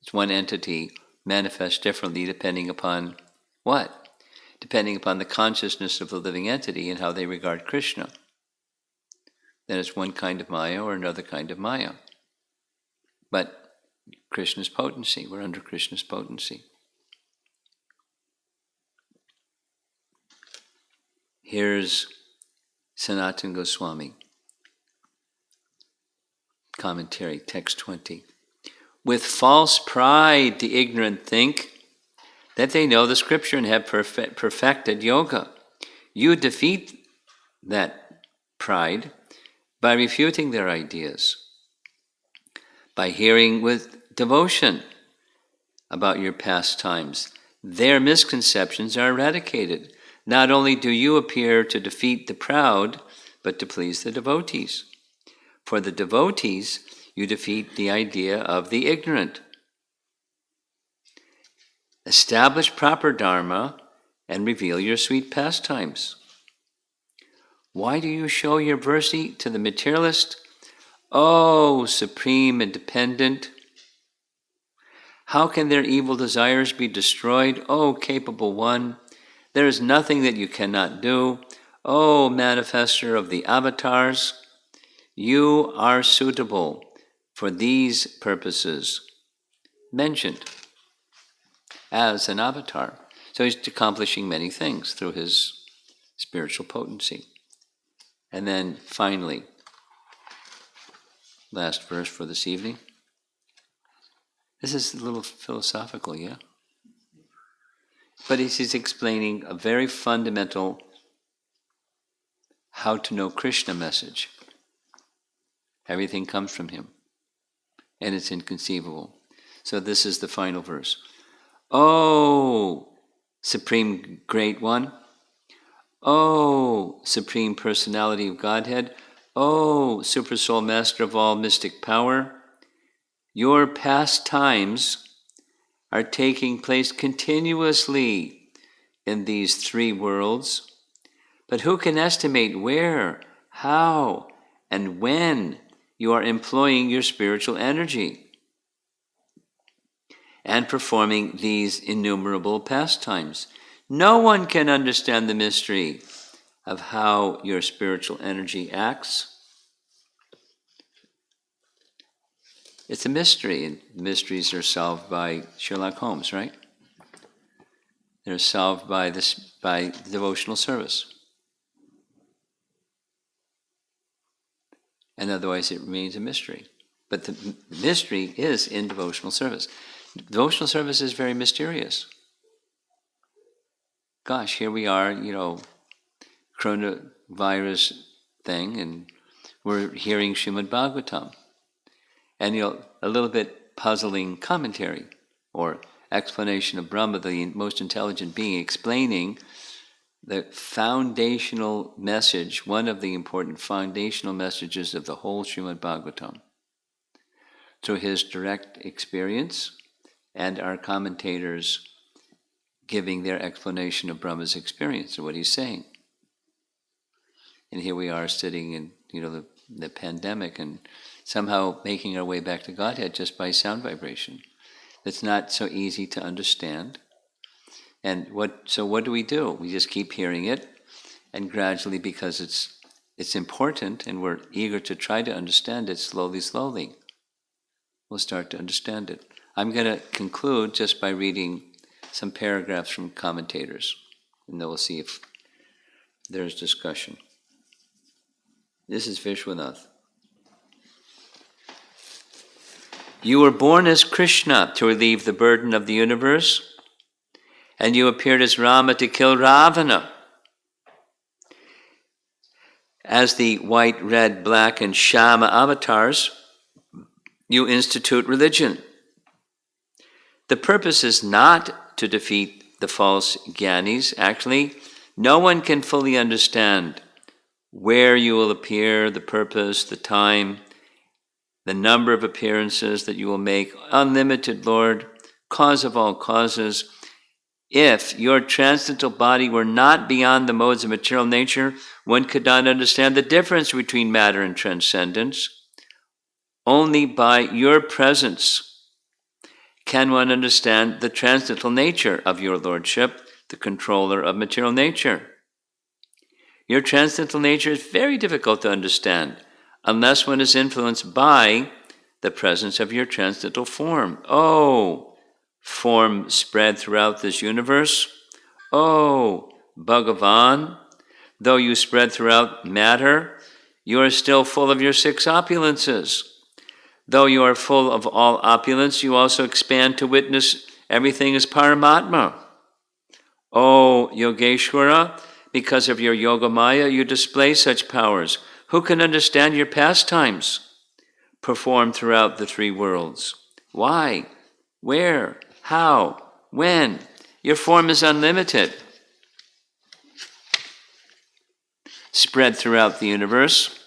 [SPEAKER 3] It's one entity manifests differently depending upon what? Depending upon the consciousness of the living entity and how they regard Krishna. Then it's one kind of Maya or another kind of Maya. But Krishna's potency, we're under Krishna's potency. Here's Sanatana Goswami. Commentary, text 20. With false pride, the ignorant think that they know the scripture and have perfected yoga. You defeat that pride by refuting their ideas, by hearing with devotion about your pastimes. Their misconceptions are eradicated. Not only do you appear to defeat the proud, but to please the devotees. For the devotees, you defeat the idea of the ignorant. Establish proper dharma and reveal your sweet pastimes. Why do you show your mercy to the materialist? O supreme independent, how can their evil desires be destroyed? O capable one, there is nothing that you cannot do. O manifester of the avatars, you are suitable for these purposes mentioned as an avatar. So he's accomplishing many things through his spiritual potency. And then finally, last verse for this evening. This is a little philosophical, yeah? But he's explaining a very fundamental how to know Krishna message. Everything comes from him, and it's inconceivable. So this is the final verse. Oh, Supreme Great One. Oh, Supreme Personality of Godhead. Oh, Super Soul Master of all mystic power. Your pastimes are taking place continuously in these three worlds. But who can estimate where, how, and when you are employing your spiritual energy and performing these innumerable pastimes? No one can understand the mystery of how your spiritual energy acts. It's a mystery, and mysteries are solved by Sherlock Holmes, right? They're solved by devotional service. And otherwise it remains a mystery. But the mystery is in devotional service. Devotional service is very mysterious. Gosh, here we are, coronavirus thing, and we're hearing Srimad Bhagavatam. And a little bit puzzling commentary or explanation of Brahma, the most intelligent being, explaining the foundational message, one of the important foundational messages of the whole Srimad Bhagavatam, through his direct experience and our commentators giving their explanation of Brahma's experience of what he's saying. And here we are sitting in the pandemic and somehow making our way back to Godhead just by sound vibration. It's not so easy to understand. And so what do? We just keep hearing it, and gradually, because it's important and we're eager to try to understand it slowly, we'll start to understand it. I'm going to conclude just by reading some paragraphs from commentators, and then we'll see if there's discussion. This is Vishwanath. You were born as Krishna to relieve the burden of the universe, and you appeared as Rama to kill Ravana. As the white, red, black, and Shama avatars, you institute religion. The purpose is not to defeat the false Gyanis. Actually, no one can fully understand where you will appear, the purpose, the time, the number of appearances that you will make. Unlimited Lord, cause of all causes. If your transcendental body were not beyond the modes of material nature, one could not understand the difference between matter and transcendence. Only by your presence can one understand the transcendental nature of your Lordship, the controller of material nature. Your transcendental nature is very difficult to understand unless one is influenced by the presence of your transcendental form. Oh, form spread throughout this universe. Oh, Bhagavan, though you spread throughout matter, you are still full of your six opulences. Though you are full of all opulence, you also expand to witness everything as Paramatma. O Yogeshwara, because of your Yogamaya, you display such powers. Who can understand your pastimes performed throughout the three worlds? Why? Where? How? When? Your form is unlimited, spread throughout the universe,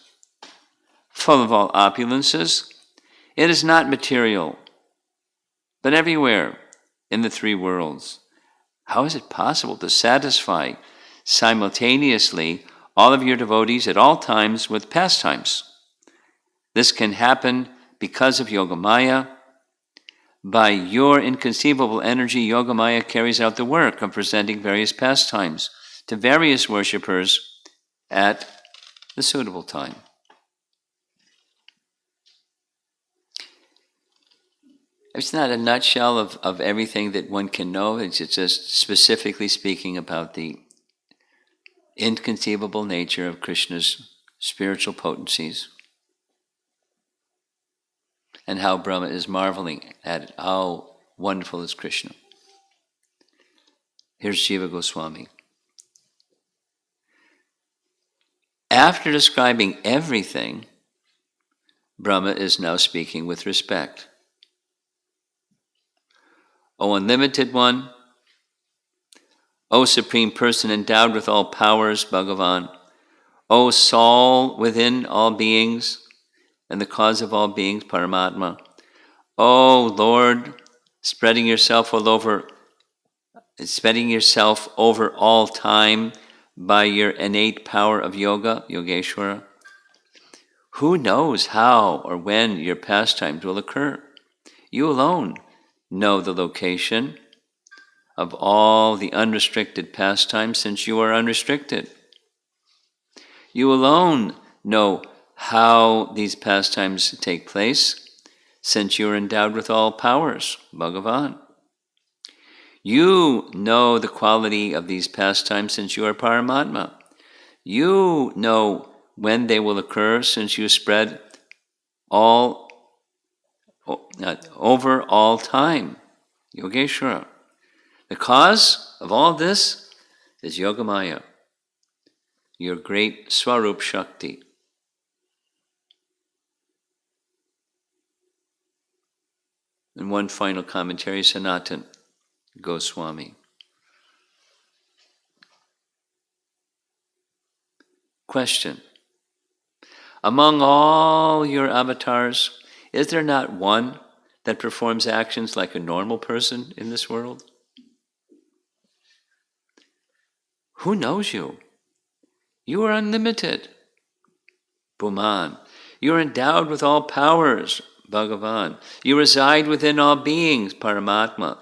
[SPEAKER 3] full of all opulences. It is not material, but everywhere in the three worlds. How is it possible to satisfy simultaneously all of your devotees at all times with pastimes. This can happen because of Yogamaya. By your inconceivable energy, Yogamaya carries out the work of presenting various pastimes to various worshippers at the suitable time. It's not a nutshell of everything that one can know. It's just specifically speaking about the inconceivable nature of Krishna's spiritual potencies and how Brahma is marveling at it. How wonderful is Krishna. Here's Jiva Goswami. After describing everything, Brahma is now speaking with respect. O Unlimited One, O Supreme Person endowed with all powers, Bhagavan, O Soul within all beings and the cause of all beings, Paramatma, O Lord, spreading yourself over all time by your innate power of yoga, Yogeshwara. Who knows how or when your pastimes will occur? You alone know the location of all the unrestricted pastimes, since you are unrestricted. You alone know how these pastimes take place, since you are endowed with all powers, Bhagavan. You know the quality of these pastimes, since you are Paramatma. You know when they will occur, since you spread over all time, Yogeshwara. The cause of all this is Yogamaya, your great Swarup Shakti. And one final commentary, Sanatan Goswami. Question. Among all your avatars, is there not one that performs actions like a normal person in this world? Who knows you? You are unlimited. Bhuman. You are endowed with all powers, Bhagavan. You reside within all beings, Paramatma.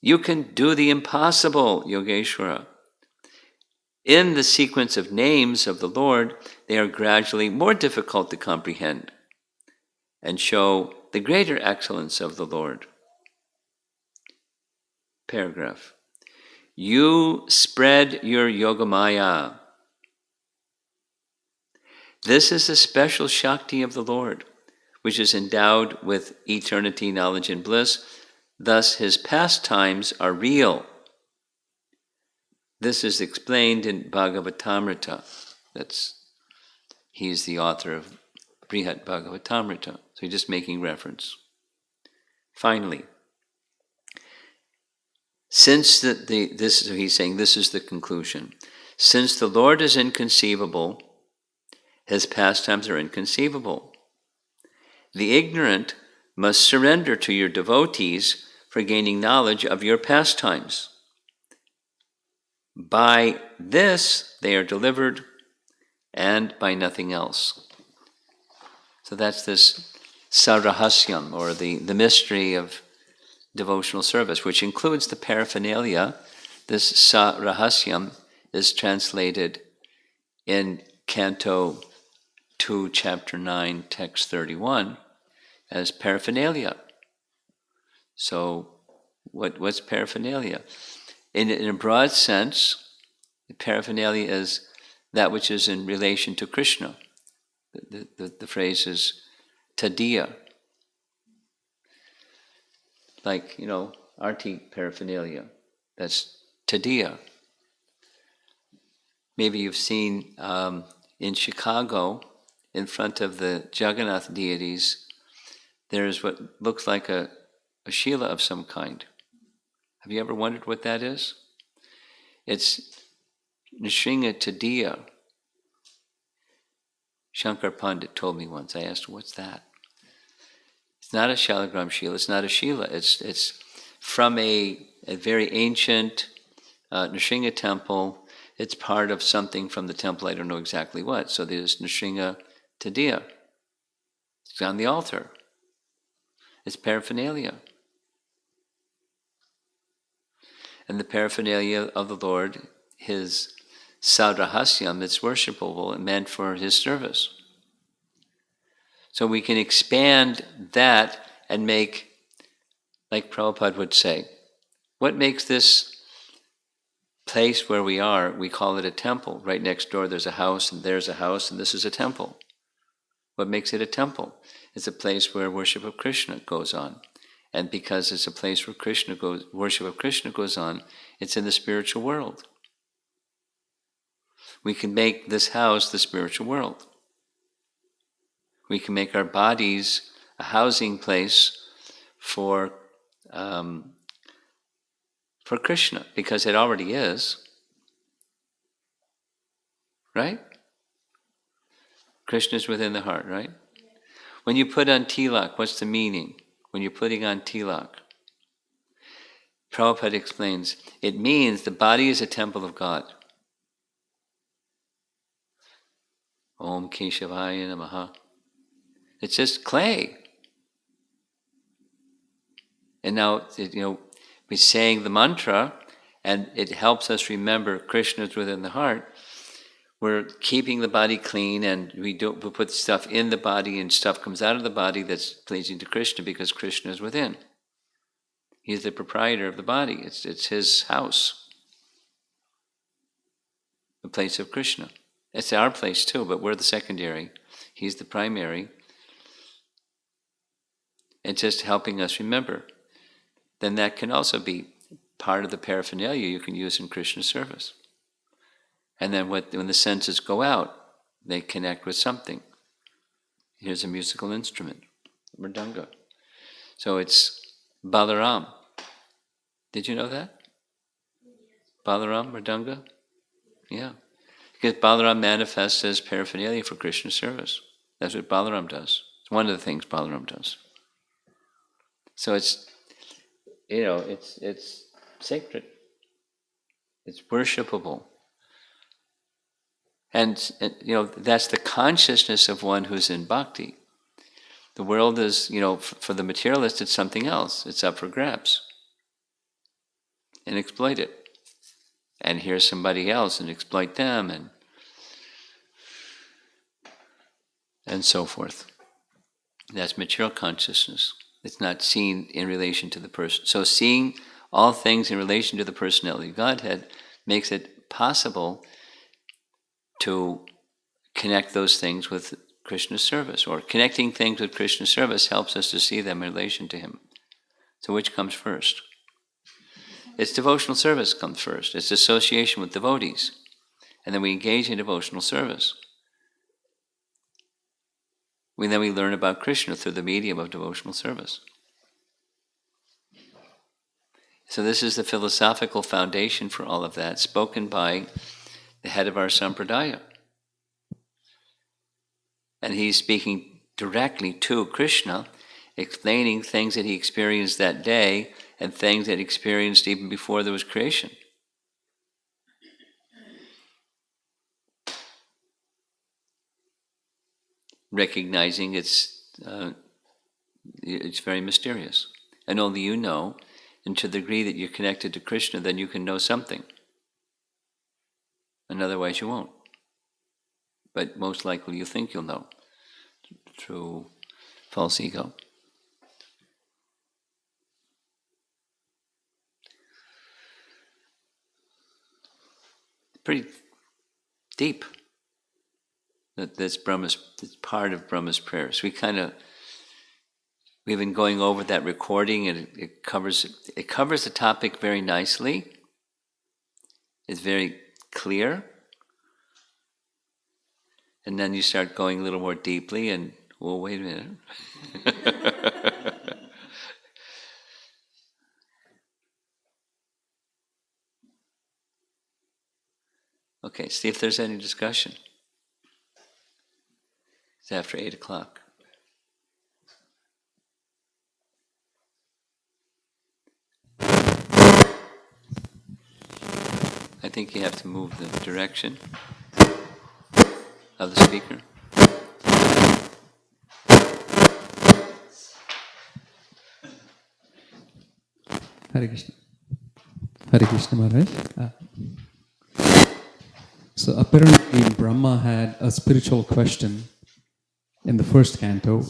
[SPEAKER 3] You can do the impossible, Yogeshwara. In the sequence of names of the Lord, they are gradually more difficult to comprehend and show the greater excellence of the Lord. Paragraph. You spread your Yogamaya. This is the special Shakti of the Lord, which is endowed with eternity, knowledge, and bliss. Thus his pastimes are real. This is explained in Bhagavatamrita. He's the author of Brihat Bhagavatamrita. So he's just making reference. Finally, since he's saying this is the conclusion. Since the Lord is inconceivable, his pastimes are inconceivable. The ignorant must surrender to your devotees for gaining knowledge of your pastimes. By this they are delivered, and by nothing else. So that's this Sarahasyam, or the mystery of devotional service, which includes the paraphernalia. This Sarahasyam is translated in Canto 2, Chapter 9, Text 31, as paraphernalia. So what's paraphernalia? In a broad sense, paraphernalia is that which is in relation to Krishna. The phrase is tadiya. Like, arti paraphernalia. That's tadiya. Maybe you've seen in Chicago, in front of the Jagannath deities, there's what looks like a Shila of some kind. Have you ever wondered what that is? It's Nrsinga Tadiya. Shankar Pandit told me once. I asked, what's that? It's not a Shalagram Shila. It's not a Shila. It's from a very ancient Nrsinga temple. It's part of something from the temple, I don't know exactly what. So there's Nrsinga Tadiya. It's on the altar. It's paraphernalia. And the paraphernalia of the Lord, his Sadrahasyam, it's worshipable and meant for his service. So we can expand that and make, like Prabhupada would say, what makes this place where we are, we call it a temple. Right next door there's a house, and there's a house, and this is a temple. What makes it a temple? It's a place where worship of Krishna goes on. And because it's a place where worship of Krishna goes on, it's in the spiritual world. We can make this house the spiritual world. We can make our bodies a housing place for Krishna, because it already is. Right? Krishna is within the heart, right? When you put on tilak, what's the meaning? When you're putting on tilak, Prabhupada explains, it means the body is a temple of God. Om Keshavaya Namaha. It's just clay. And now, we're saying the mantra, and it helps us remember Krishna is within the heart. We're keeping the body clean, and we put stuff in the body, and stuff comes out of the body that's pleasing to Krishna because Krishna is within. He's the proprietor of the body. It's his house, the place of Krishna. It's our place too, but we're the secondary. He's the primary. It's just helping us remember. Then that can also be part of the paraphernalia you can use in Krishna service. And then when the senses go out, they connect with something. Here's a musical instrument, mridanga. So it's Balaram. Did you know that? Balaram, mridanga? Yeah. Because Balaram manifests as paraphernalia for Krishna service. That's what Balaram does. It's one of the things Balaram does. So it's sacred. It's worshipable. And that's the consciousness of one who's in bhakti. The world is, for the materialist, it's something else. It's up for grabs. And exploit it. And here's somebody else and exploit them and so forth. That's material consciousness. It's not seen in relation to the person. So seeing all things in relation to the personality of Godhead makes it possible to connect those things with Krishna's service, or connecting things with Krishna's service helps us to see them in relation to him. So which comes first? It's devotional service comes first. It's association with devotees. And then we engage in devotional service. Then we learn about Krishna through the medium of devotional service. So this is the philosophical foundation for all of that, spoken by the head of our sampradaya. And he's speaking directly to Krishna, explaining things that he experienced that day and things that he experienced even before there was creation. Recognizing it's very mysterious. And only you know, and to the degree that you're connected to Krishna, then you can know something. And otherwise you won't. But most likely you think you'll know through false ego. Pretty deep. That's part of Brahma's prayers. We've been going over that recording, and it covers the topic very nicely. It's very clear. And then you start going a little more deeply, and, wait a minute. Okay, see if there's any discussion. It's after 8 o'clock. I think you have to move the direction of the speaker.
[SPEAKER 4] Hare Krishna. Hare Krishna Maharaj. So apparently Brahma had a spiritual question in the first canto,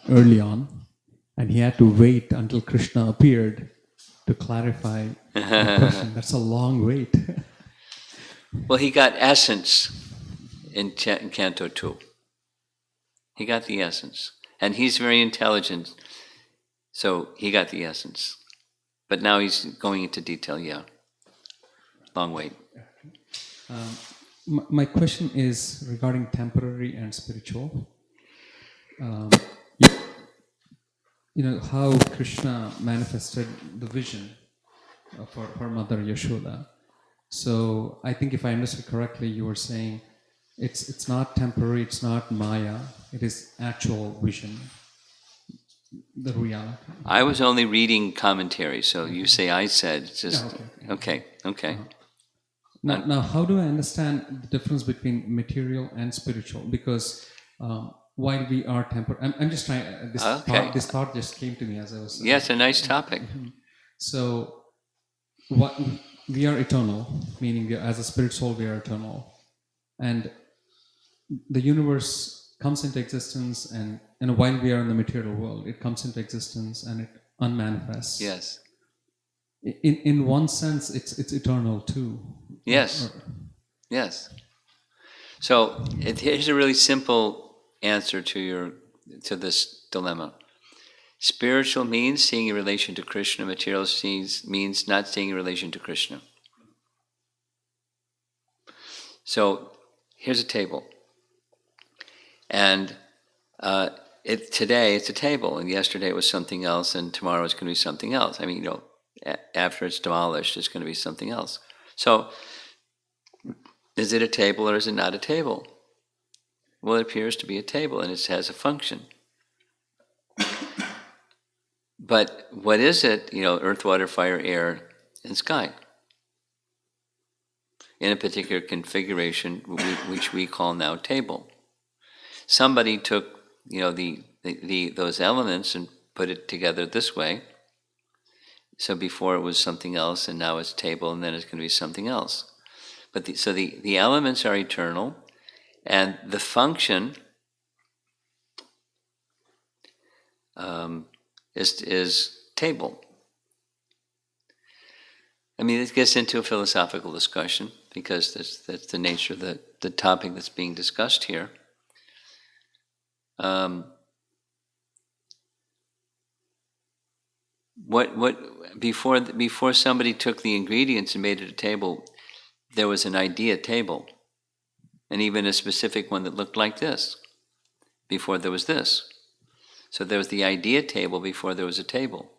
[SPEAKER 4] early on, and he had to wait until Krishna appeared to clarify the question. That's a long wait.
[SPEAKER 3] Well, he got essence in Canto 2. He got the essence. And he's very intelligent, so he got the essence. But now he's going into detail, yeah. Long wait.
[SPEAKER 4] My question is regarding temporary and spiritual. How Krishna manifested the vision for her mother Yashoda. So I think if I understood correctly, you were saying it's not temporary, it's not Maya, it is actual vision, the reality.
[SPEAKER 3] I was only reading commentary, so you say I said, it's just, okay.
[SPEAKER 4] Now, how do I understand the difference between material and spiritual? Because while we are temporary, I'm just trying, this thought just came to me as I was...
[SPEAKER 3] Yeah, it's a nice topic.
[SPEAKER 4] So, we are eternal, meaning as a spirit soul we are eternal. And the universe comes into existence, and while we are in the material world, it comes into existence and it unmanifests.
[SPEAKER 3] Yes.
[SPEAKER 4] In one sense, it's eternal too.
[SPEAKER 3] Yes. Yes. So here's a really simple answer to this dilemma. Spiritual means seeing in relation to Krishna. Material means not seeing in relation to Krishna. So here's a table, and today it's a table, and yesterday it was something else, and tomorrow it's going to be something else. After it's demolished, it's going to be something else. So, is it a table or is it not a table? Well, it appears to be a table, and it has a function. But what is it? Earth, water, fire, air, and sky. In a particular configuration, which we call now table. Somebody took, those elements and put it together this way. So before it was something else, and now it's table, and then it's going to be something else. But the elements are eternal, and the function is table. It gets into a philosophical discussion, because that's the nature of the topic that's being discussed here. Before somebody took the ingredients and made it a table, there was an idea table, and even a specific one that looked like this. Before there was this, so there was the idea table before there was a table.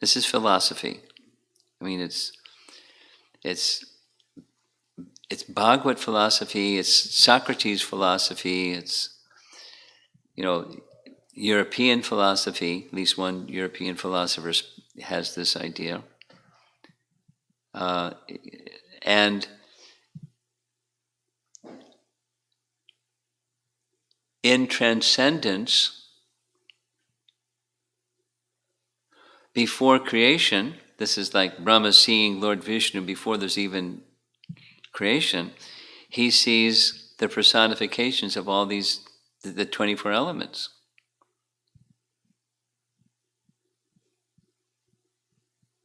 [SPEAKER 3] This is philosophy. It's Bhagavad philosophy. It's Socrates philosophy. It's European philosophy. At least one European philosopher has this idea. And in transcendence, before creation, this is like Brahma seeing Lord Vishnu before there's even creation. He sees the personifications of all these, the 24 elements.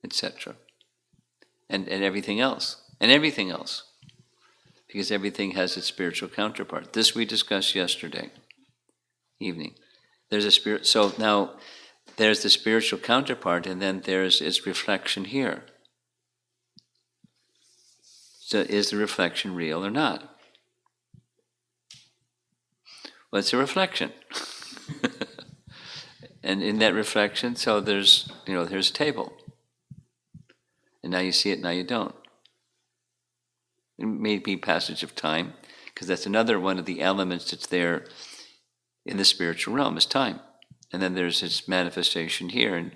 [SPEAKER 3] Etc. And everything else. And everything else. Because everything has its spiritual counterpart. This we discussed yesterday evening. There's a spirit. So now there's the spiritual counterpart, and then there's its reflection here. So is the reflection real or not? Well, it's a reflection. And in that reflection, so there's a table. And now you see it, now you don't. It may be passage of time, because that's another one of the elements that's there in the spiritual realm, is time. And then there's its manifestation here in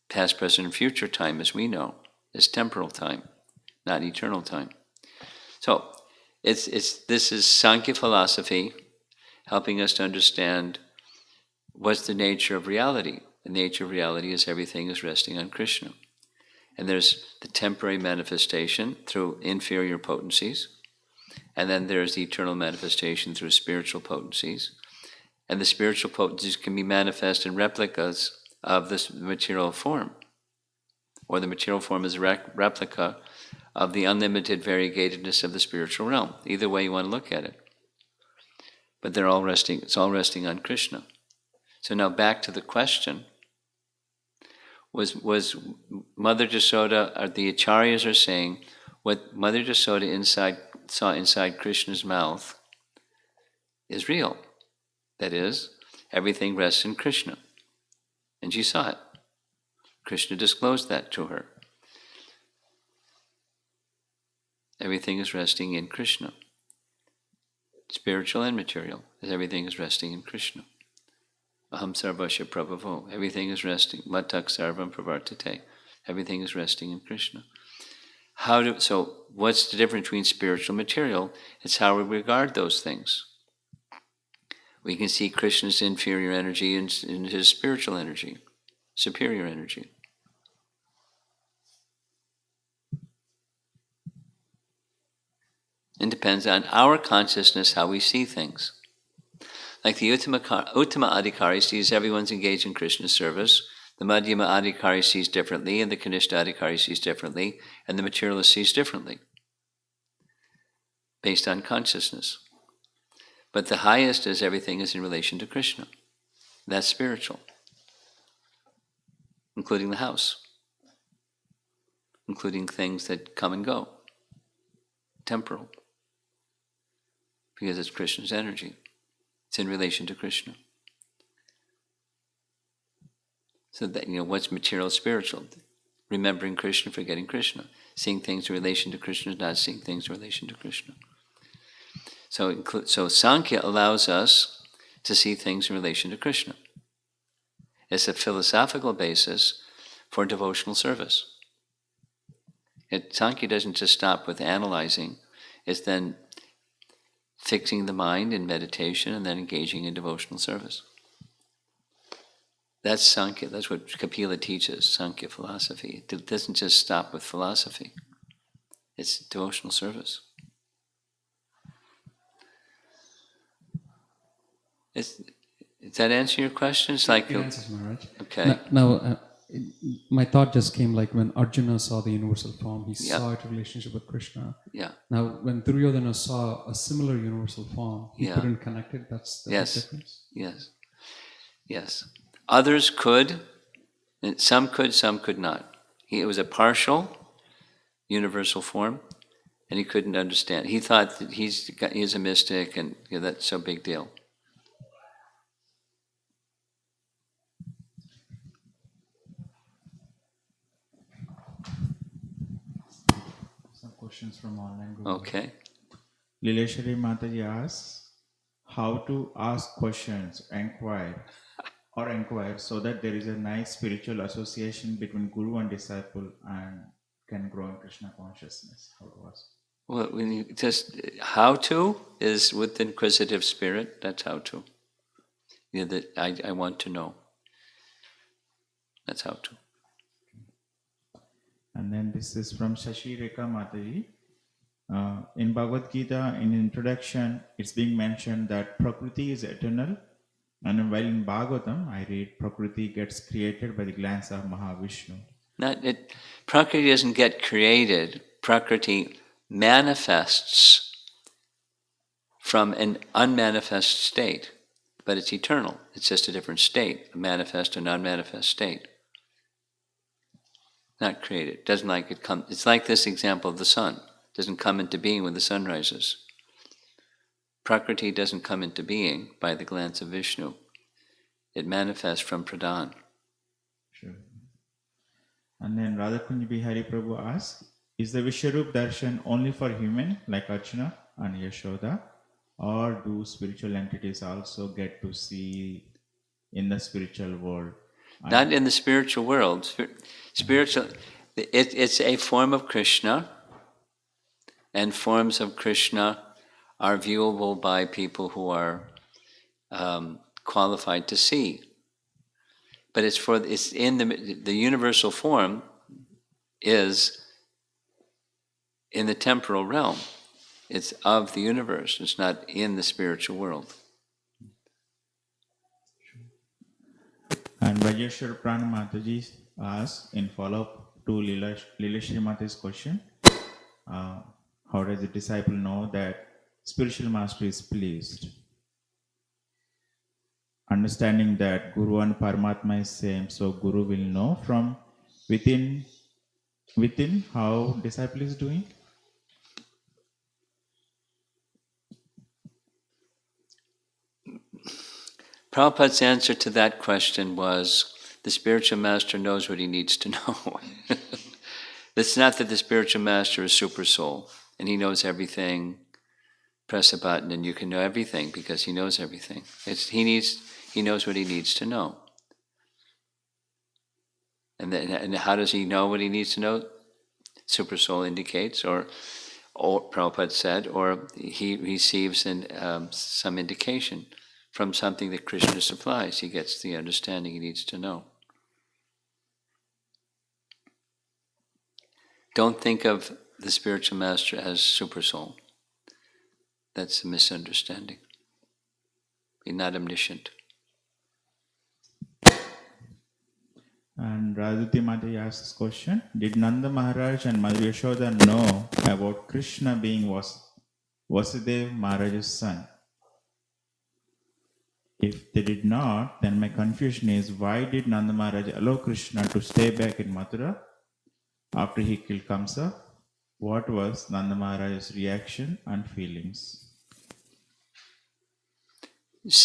[SPEAKER 3] past, present, and future time, as we know, is temporal time. not eternal time. So this is Sankhya philosophy helping us to understand what's the nature of reality. The nature of reality is everything is resting on Krishna. And there's the temporary manifestation through inferior potencies, and then there's the eternal manifestation through spiritual potencies. And the spiritual potencies can be manifest in replicas of this material form, or the material form is a replica of the unlimited variegatedness of the spiritual realm. Either way you want to look at it. But they're all resting, it's all resting on Krishna. So now back to the question. Was Mother Jasoda, or the Acharyas are saying, what Mother Jasoda saw inside Krishna's mouth is real. That is, everything rests in Krishna. And she saw it. Krishna disclosed that to her. Everything is resting in Krishna. Spiritual and material, as everything is resting in Krishna. Aham sarvasya prabhavo. Everything is resting. Matak sarvam pravartate. Everything is resting in Krishna. So what's the difference between spiritual and material? It's how we regard those things. We can see Krishna's inferior energy in his spiritual energy, superior energy. It depends on our consciousness how we see things. Like the Uttama Adhikari sees everyone's engaged in Krishna's service, the Madhyama Adhikari sees differently, and the Kanishta Adhikari sees differently, and the materialist sees differently, based on consciousness. But the highest is everything is in relation to Krishna. That's spiritual, including the house, including things that come and go, temporal, because it's Krishna's energy. It's in relation to Krishna. So that, what's material, spiritual? Remembering Krishna, forgetting Krishna. Seeing things in relation to Krishna, not seeing things in relation to Krishna. So Sankhya allows us to see things in relation to Krishna. It's a philosophical basis for devotional service. Sankhya doesn't just stop with analyzing, it's then fixing the mind in meditation and then engaging in devotional service. That's Sankhya, that's what Kapila teaches, Sankhya philosophy. It doesn't just stop with philosophy. It's devotional service. Does that answer your question? It's like
[SPEAKER 4] it answers, Maharaj.
[SPEAKER 3] Okay.
[SPEAKER 4] Now, my thought just came like when Arjuna saw the universal form, he saw its relationship with Krishna.
[SPEAKER 3] Yeah.
[SPEAKER 4] Now, when Duryodhana saw a similar universal form, he couldn't connect it. That's the difference.
[SPEAKER 3] Yes. Others could, and some could not. It was a partial universal form, and he couldn't understand. He thought that he's a mystic, and that's so big deal.
[SPEAKER 5] Some questions from online group.
[SPEAKER 3] Okay.
[SPEAKER 5] Lileshwari Mataji asks, how to ask questions, inquire so that there is a nice spiritual association between guru and disciple and can grow in Krishna consciousness. How to ask?
[SPEAKER 3] Well, when you just how to is with the inquisitive spirit. That's how to. That I want to know. That's how to.
[SPEAKER 5] And then this is from Shashi Rekha Mataji. In Bhagavad Gita, in introduction, it's being mentioned that Prakriti is eternal. And while in Bhagavatam, I read Prakriti gets created by the glance of Mahavishnu.
[SPEAKER 3] Prakriti doesn't get created. Prakriti manifests from an unmanifest state, but it's eternal. It's just a different state, a manifest and unmanifest state. Not created. Doesn't like it come. It's like this example of the sun. It doesn't come into being when the sun rises. Prakriti doesn't come into being by the glance of Vishnu. It manifests from Pradhan.
[SPEAKER 5] Sure. And then Radhakunya Bihari Prabhu asks, is the Vishwarup darshan only for human like Arjuna and Yashoda, or do spiritual entities also get to see in the spiritual world?
[SPEAKER 3] Not in the spiritual world. Spiritual. It's a form of Krishna and forms of Krishna are viewable by people who are qualified to see. But it's in the universal form is in the temporal realm. It's of the universe. It's not in the spiritual world.
[SPEAKER 5] And Vajeshwar Prana Mataji asks in follow-up to Lilashri Mata's question, how does the disciple know that spiritual master is pleased? Understanding that Guru and Paramatma is same, so Guru will know from within how disciple is doing.
[SPEAKER 3] Prabhupada's answer to that question was, the spiritual master knows what he needs to know. It's not that the spiritual master is super soul and he knows everything. Press a button and you can know everything because he knows everything. He knows what he needs to know. And how does he know what he needs to know? Super soul indicates, or Prabhupada said, or he receives some indication from something that Krishna supplies. He gets the understanding he needs to know. Don't think of the spiritual master as super soul. That's a misunderstanding. He's not omniscient.
[SPEAKER 5] And Radhati Mataji asks this question, did Nanda Maharaj and Mother Yashoda know about Krishna being Vasudeva Maharaj's son? If they did not, then my confusion is, why did Nanda Maharaj allow Krishna to stay back in Mathura after he killed Kamsa? What was Nanda Maharaj's reaction and feelings?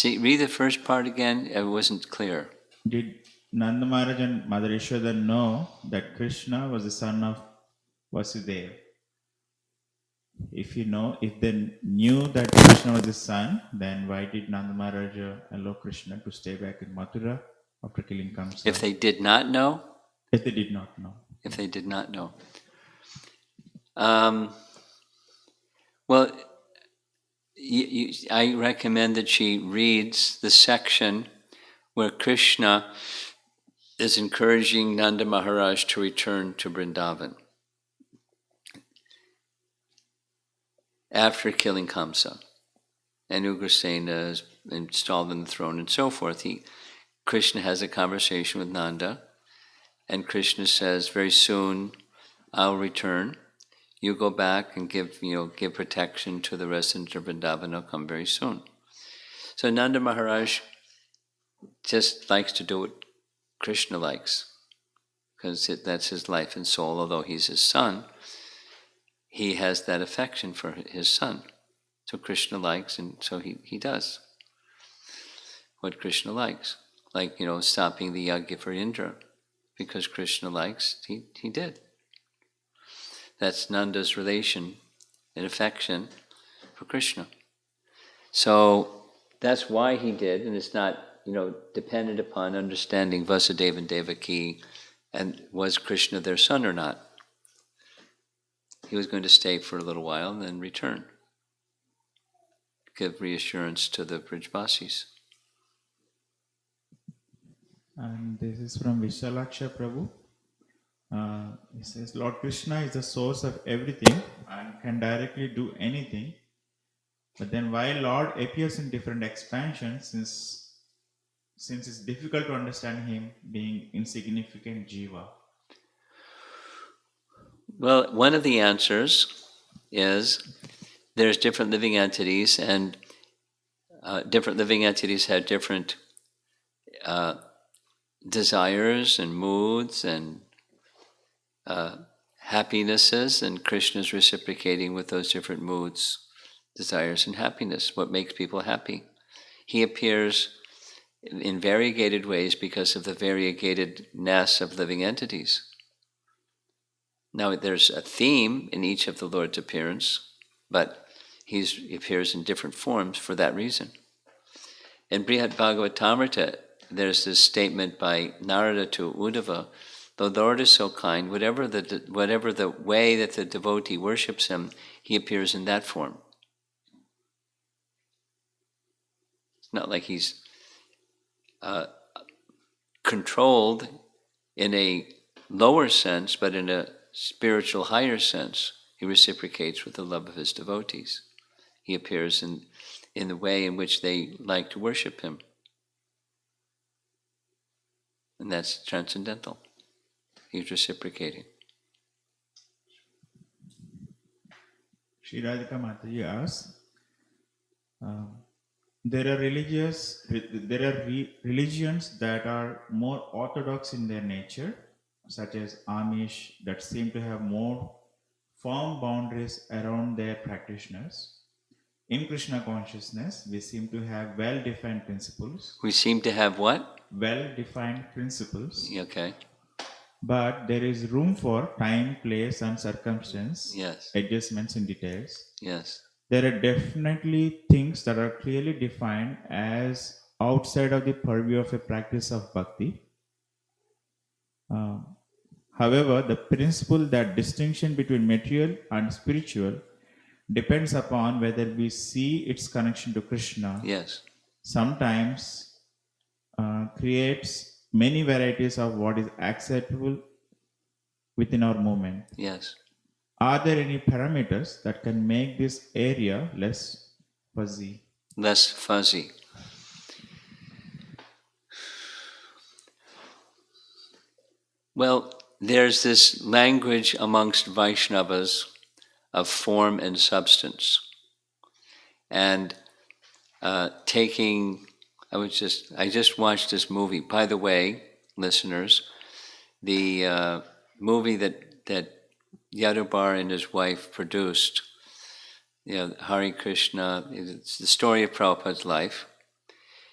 [SPEAKER 3] Read the first part again. It wasn't clear.
[SPEAKER 5] Did Nanda Maharaj and Mother Yashoda know that Krishna was the son of Vasudeva? If they knew that Krishna was his son, then why did Nanda Maharaj allow Krishna to stay back in Mathura after killing Kamsa?
[SPEAKER 3] If they did not know?
[SPEAKER 5] If they did not know.
[SPEAKER 3] If they did not know. Well, I recommend that she reads the section where Krishna is encouraging Nanda Maharaj to return to Vrindavan after killing Kamsa. And Ugrasena is installed on the throne and so forth. Krishna has a conversation with Nanda, and Krishna says, very soon I'll return. You go back and give protection to the residents of Vrindavan. I'll come very soon. So Nanda Maharaj just likes to do what Krishna likes, because that's his life and soul. Although he's his son, he has that affection for his son. So Krishna likes, and so he does what Krishna likes. Like, stopping the yajna for Indra. Because Krishna likes, he did. That's Nanda's relation and affection for Krishna. So that's why he did, and it's not, dependent upon understanding Vasudeva and Devaki and was Krishna their son or not. He was going to stay for a little while and then return. Give reassurance to the Brijvasis.
[SPEAKER 5] And this is from Vishalaksha Prabhu. He says, Lord Krishna is the source of everything and can directly do anything. But then why Lord appears in different expansions, since it's difficult to understand him being insignificant jiva?
[SPEAKER 3] Well, one of the answers is there's different living entities, and different living entities have different desires and moods and happinesses, and Krishna is reciprocating with those different moods, desires, and happiness. What makes people happy? He appears in variegated ways because of the variegatedness of living entities. Now, there's a theme in each of the Lord's appearance, but he appears in different forms for that reason. In Brihad Bhagavatamrita, there's this statement by Narada to Uddhava The Lord is so kind, whatever the way that the devotee worships him, he appears in that form. It's not like he's controlled in a lower sense, but in a spiritual higher sense. He reciprocates with the love of his devotees. He appears in the way in which they like to worship him. And that's transcendental. He's reciprocating.
[SPEAKER 5] Shri Radhika Mataji asks, there are religions that are more orthodox in their nature, such as Amish, that seem to have more firm boundaries around their practitioners. In Krishna consciousness, we seem to have well-defined principles.
[SPEAKER 3] We seem to have what?
[SPEAKER 5] Well-defined principles.
[SPEAKER 3] Okay.
[SPEAKER 5] But there is room for time, place, and circumstance,
[SPEAKER 3] Yes.
[SPEAKER 5] adjustments in details.
[SPEAKER 3] Yes.
[SPEAKER 5] There are definitely things that are clearly defined as outside of the purview of a practice of bhakti. However, the principle that distinction between material and spiritual depends upon whether we see its connection to Krishna.
[SPEAKER 3] Yes.
[SPEAKER 5] Sometimes creates many varieties of what is acceptable within our movement.
[SPEAKER 3] Yes.
[SPEAKER 5] Are there any parameters that can make this area less fuzzy?
[SPEAKER 3] Less fuzzy. Well, there's this language amongst Vaishnavas of form and substance. And I just watched this movie. By the way, listeners, the movie that Yadubar and his wife produced, Hare Krishna, it's the story of Prabhupada's life.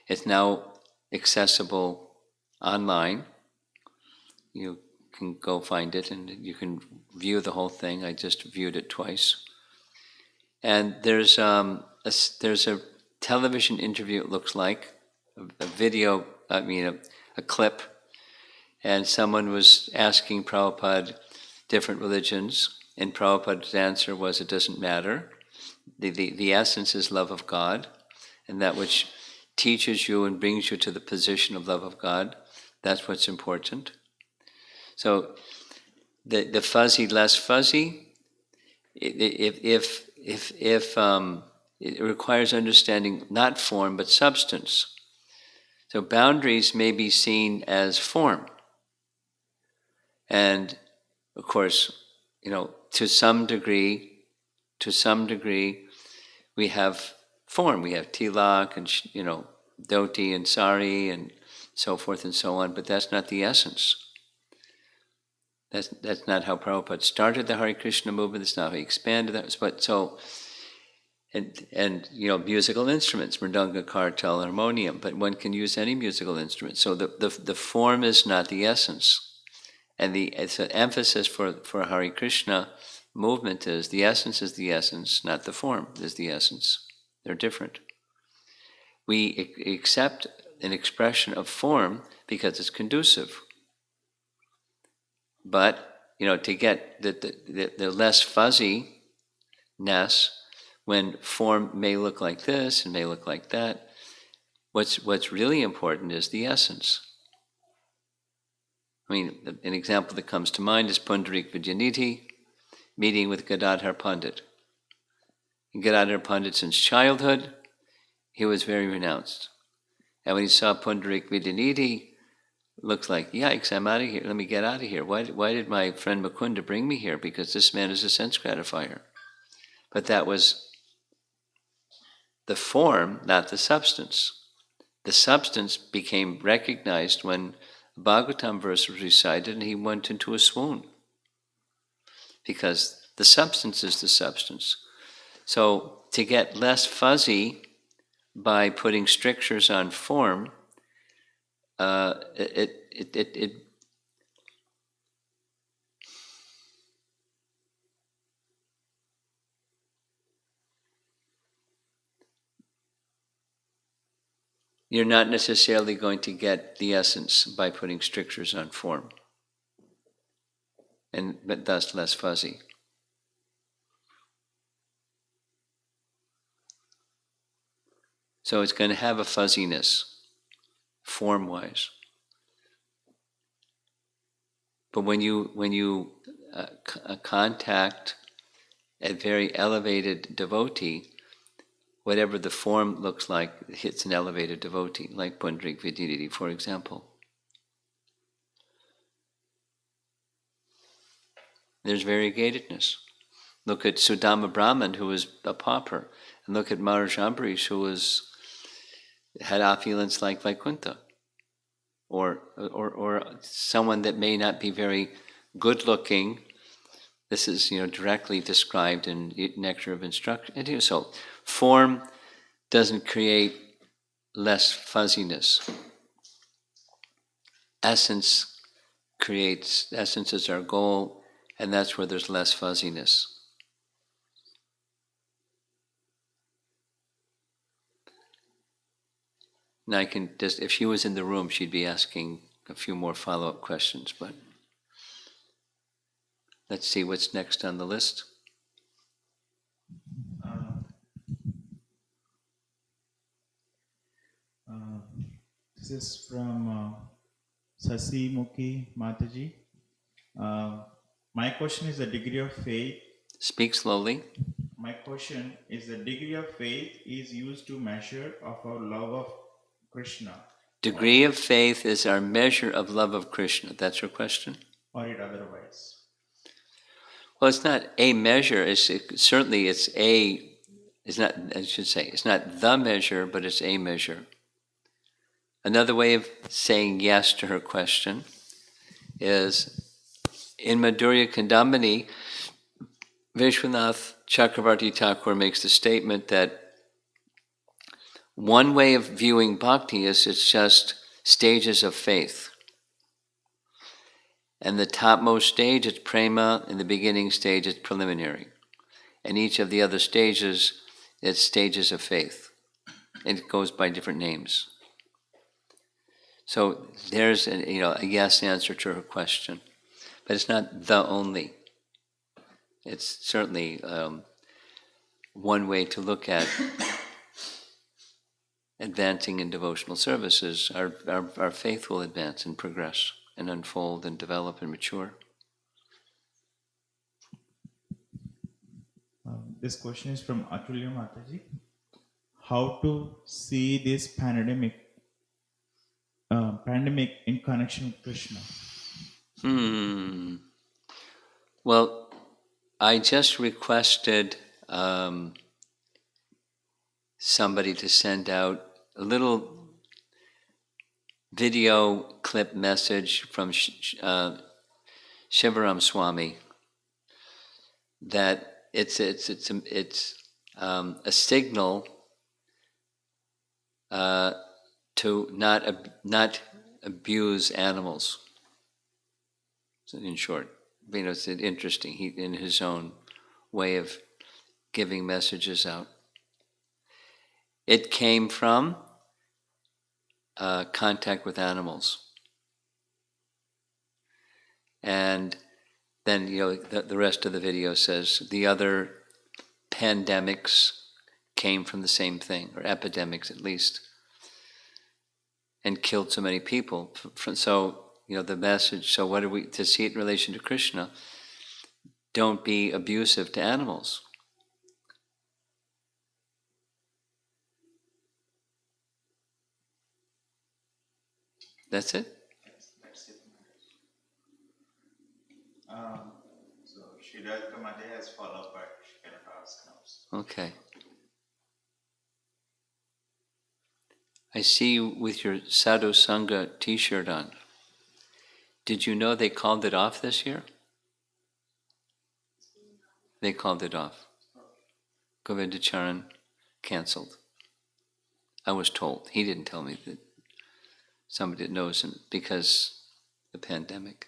[SPEAKER 3] It's now accessible online. You can go find it and you can view the whole thing. I just viewed it twice. And there's a television interview, it looks like, a video, a clip, and someone was asking Prabhupada different religions, and Prabhupada's answer was, it doesn't matter. The essence is love of God, and that which teaches you and brings you to the position of love of God, that's what's important. So the fuzzy, less fuzzy, if it requires understanding not form but substance. So boundaries may be seen as form. And of course, to some degree, we have form. We have tilak and dhoti and sari and so forth and so on, but that's not the essence. That's not how Prabhupada started the Hare Krishna movement. That's not how he expanded that. But so, and musical instruments, mridanga, kartal, harmonium. But one can use any musical instrument. So the form is not the essence. And it's an emphasis for Hare Krishna movement is the essence, not the form is the essence. They're different. We accept an expression of form because it's conducive. But, to get the less fuzziness, when form may look like this and may look like that, what's really important is the essence. An example that comes to mind is Pundarik Vidyanidhi meeting with Gadadhar Pandit. Gadadhar Pandit, since childhood, he was very renounced. And when he saw Pundarik Vidyanidhi, looks like, yikes, I'm out of here. Let me get out of here. Why did my friend Mukunda bring me here? Because this man is a sense gratifier. But that was the form, not the substance. The substance became recognized when a Bhagavatam verse was recited and he went into a swoon. Because the substance is the substance. So to get less fuzzy by putting strictures on form, you're not necessarily going to get the essence by putting strictures on form. but thus less fuzzy. So it's going to have a fuzziness, form-wise. But when you contact a very elevated devotee, whatever the form looks like, it hits an elevated devotee, like Pundrik Vididiti, for example. There's variegatedness. Look at Sudama Brahman, who was a pauper, and look at Maharaj Ambarish, who had opulence like Vaikuntha, or someone that may not be very good-looking. This is directly described in Nectar of Instruction. So form doesn't create less fuzziness. Essence is our goal, and that's where there's less fuzziness. And I can just, if she was in the room, she'd be asking a few more follow-up questions, but let's see what's next on the list.
[SPEAKER 5] This is from Sasi Mukhi Mataji. My question is the degree of faith.
[SPEAKER 3] Speak slowly.
[SPEAKER 5] My question is the degree of faith is used to measure of our love of Krishna.
[SPEAKER 3] Degree of faith is our measure of love of Krishna. That's your question?
[SPEAKER 5] Or it otherwise?
[SPEAKER 3] Well, it's not a measure. It's not the measure, but it's a measure. Another way of saying yes to her question is, in Madhurya Kandamani, Vishwanath Chakravarti Thakur makes the statement that one way of viewing bhakti is it's just stages of faith. And the topmost stage is prema, and the beginning stage is preliminary. And each of the other stages, it's stages of faith. And it goes by different names. So there's a yes answer to her question. But it's not the only. It's certainly one way to look at advancing in devotional services. Our faith will advance and progress and unfold and develop and mature.
[SPEAKER 5] This question is from Atulya Mataji. How to see this pandemic in connection with Krishna?
[SPEAKER 3] Well, I just requested somebody to send out a little video clip message from Shivaram Swami that it's a signal to not abuse animals. In short, it's interesting. He, in his own way of giving messages out. It came from contact with animals. And then, the rest of the video says the other pandemics came from the same thing, or epidemics at least, and killed so many people. So, the message, so what are we, to see it in relation to Krishna, don't be abusive to animals. That's it?
[SPEAKER 5] That's it. So Sridhar Kamade has follow-up, but she cannot ask now.
[SPEAKER 3] Okay. I see you with your Sadhu Sangha t-shirt on. Did you know they called it off this year? They called it off. Govindacharan canceled. I was told. He didn't tell me that. Somebody that knows him, because the pandemic.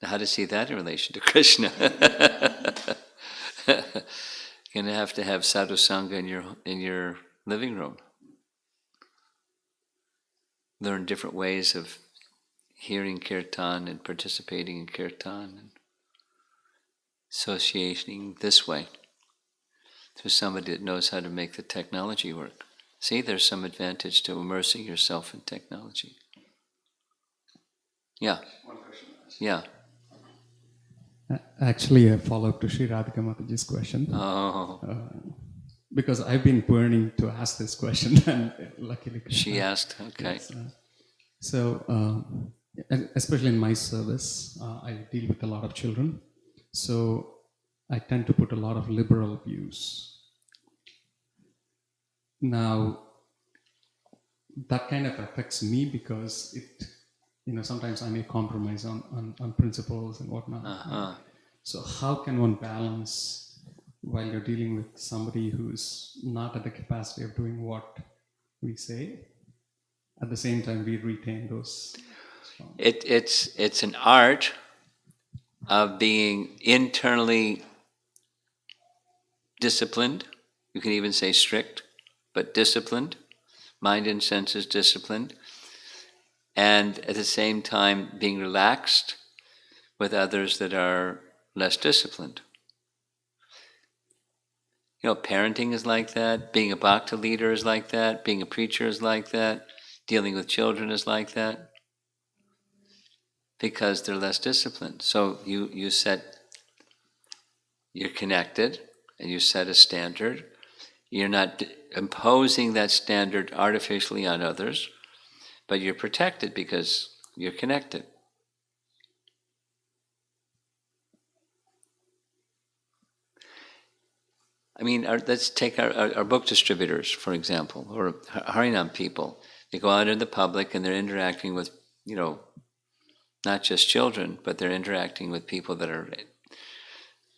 [SPEAKER 3] Now, how to see that in relation to Krishna? You're going to have Sadhu Sangha in your living room. Learn different ways of hearing kirtan and participating in kirtan. associating this way to somebody that knows how to make the technology work. See, there's some advantage to immersing yourself in technology. Yeah.
[SPEAKER 2] One question.
[SPEAKER 3] Yeah.
[SPEAKER 4] Actually, a follow-up to Sri Radhika Mataji's question.
[SPEAKER 3] Oh,
[SPEAKER 4] Because I've been burning to ask this question, and luckily
[SPEAKER 3] she asked. Okay.
[SPEAKER 4] Yes, so, and especially in my service, I deal with a lot of children. So I tend to put a lot of liberal views. Now, that kind of affects me because it, sometimes I may compromise on principles and whatnot.
[SPEAKER 3] Uh-huh.
[SPEAKER 4] So how can one balance while you're dealing with somebody who's not at the capacity of doing what we say? At the same time, we retain those.
[SPEAKER 3] It's an art of being internally disciplined. You can even say strict, but disciplined. Mind and senses disciplined. And at the same time, being relaxed with others that are less disciplined. Parenting is like that. Being a bhakti leader is like that. Being a preacher is like that. Dealing with children is like that. Because they're less disciplined. So you're connected, and you set a standard. You're not imposing that standard artificially on others, but you're protected because you're connected. I mean, let's take our book distributors, for example, or Harinam people. They go out in the public and they're interacting with, not just children, but they're interacting with people that are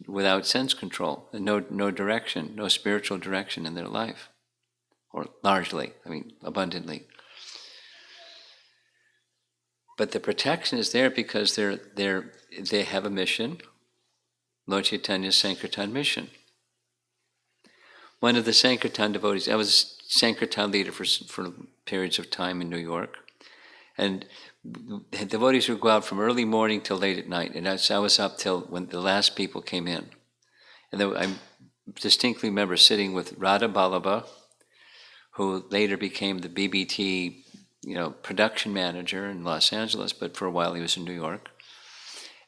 [SPEAKER 3] without sense control and no direction, no spiritual direction in their life, or largely, abundantly. But the protection is there because they have a mission, Lord Chaitanya's Sankirtan mission. One of the Sankirtan devotees, I was Sankirtan leader for periods of time in New York, and the devotees would go out from early morning till late at night, and I was up till when the last people came in. And I distinctly remember sitting with Radha Ballabha, who later became the BBT, production manager in Los Angeles, but for a while he was in New York.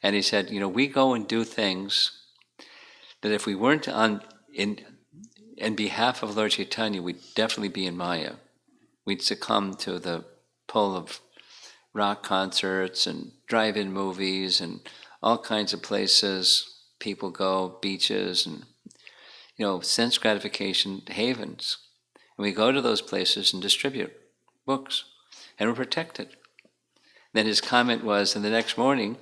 [SPEAKER 3] And he said, we go and do things that if we weren't in behalf of Lord Chaitanya, we'd definitely be in Maya. We'd succumb to the pull of rock concerts and drive-in movies and all kinds of places people go, beaches and, sense gratification havens. And we go to those places and distribute books, and we're protected. Then his comment was, and the next morning,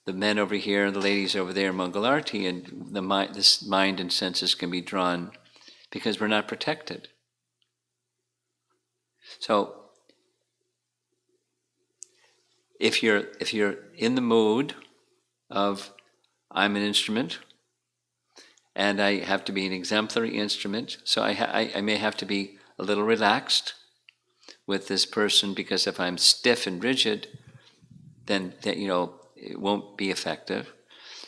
[SPEAKER 3] the men over here and the ladies over there, Mangalarti, and this mind and senses can be drawn because we're not protected. So, if you're in the mood of I'm an instrument, and I have to be an exemplary instrument, so I may have to be a little relaxed with this person, because if I'm stiff and rigid, then it won't be effective.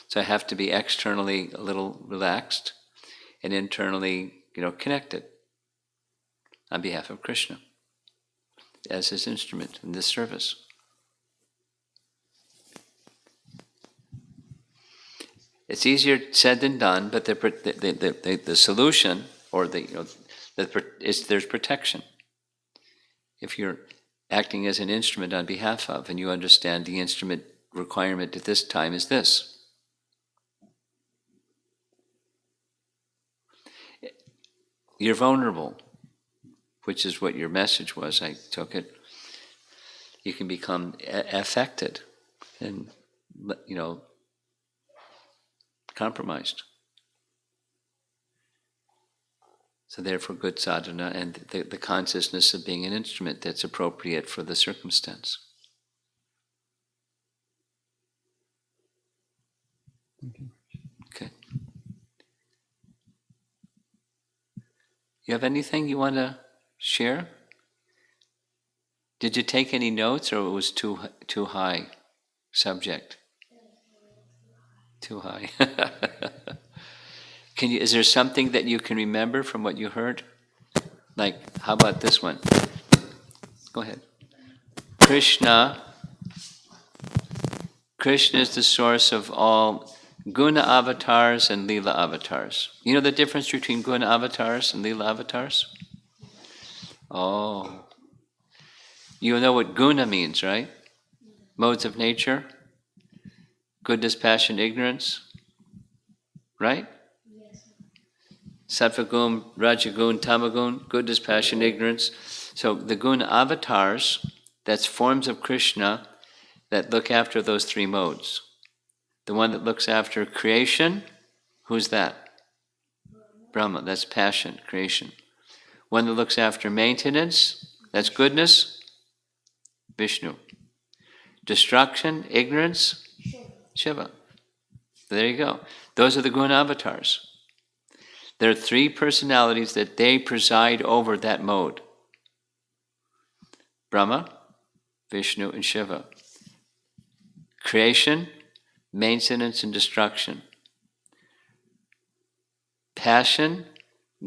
[SPEAKER 3] So I have to be externally a little relaxed and internally, connected on behalf of Krishna as his instrument in this service. It's easier said than done, but the solution, or there's protection. If you're acting as an instrument on behalf of, and you understand the instrument requirement at this time is this. You're vulnerable, which is what your message was, I took it. You can become affected and, compromised. So therefore good sadhana and the consciousness of being an instrument that's appropriate for the circumstance. Okay. You have anything you want to share? Did you take any notes, or it was too high subject? Too high. Is there something that you can remember from what you heard? Like, how about this one? Go ahead. Krishna is the source of all guna avatars and lila avatars. You know the difference between guna avatars and lila avatars? Oh. You know what guna means, right? Modes of nature? Goodness, passion, ignorance? Right? Sattva-gun, rajagun, tamagun, goodness, passion, ignorance. So the guna avatars, that's forms of Krishna that look after those three modes. The one that looks after creation, who's that? Brahma, that's passion, creation. One that looks after maintenance, that's goodness, Vishnu. Destruction, ignorance, Shiva. There you go. Those are the guna avatars. There are three personalities that they preside over that mode. Brahma, Vishnu, and Shiva. Creation, maintenance, and destruction. Passion,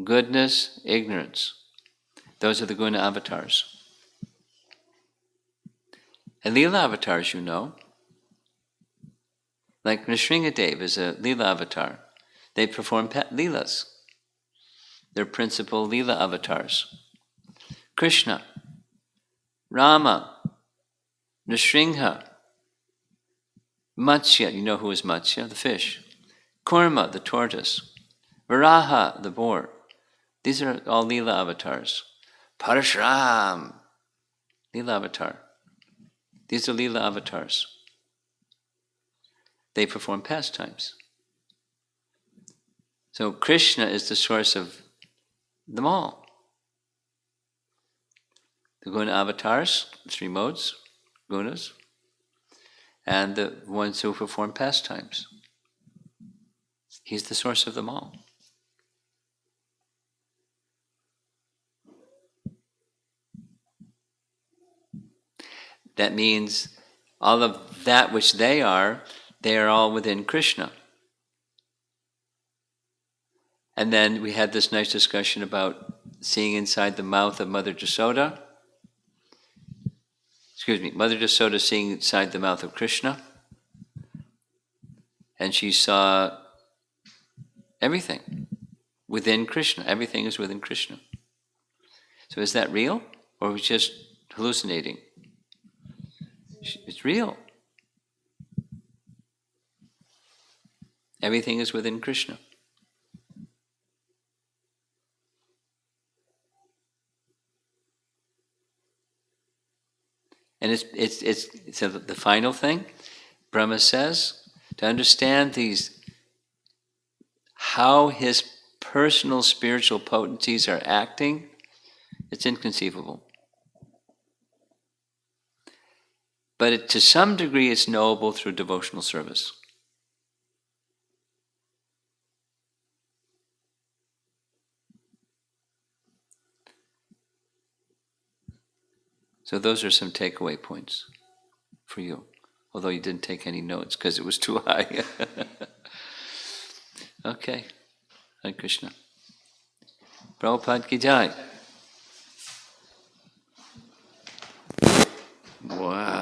[SPEAKER 3] goodness, ignorance. Those are the guna avatars. And Leela avatars, you know. Like Nrsingadev is a Leela avatar. They perform Leelas. They're principal Leela avatars. Krishna, Rama, Nrsimha, Matsya, you know who is Matsya? The fish. Kurma, the tortoise. Varaha, the boar. These are all Leela avatars. Parashuram, Leela avatar. These are Leela avatars. They perform pastimes. So Krishna is the source of them all. The guna avatars, three modes, gunas, and the ones who perform pastimes. He's the source of them all. That means all of that which they are all within Krishna. And then we had this nice discussion about seeing inside the mouth of Mother Jasoda. Mother Jasoda seeing inside the mouth of Krishna. And she saw everything within Krishna. Everything is within Krishna. So is that real? Or are we just hallucinating? It's real. Everything is within Krishna. And it's so the final thing, Brahma says, to understand these, how his personal spiritual potencies are acting, it's inconceivable. But to some degree it's knowable through devotional service. So those are some takeaway points for you, although you didn't take any notes because it was too high. Okay, Hare Krishna. Prabhupada ki jai. Wow.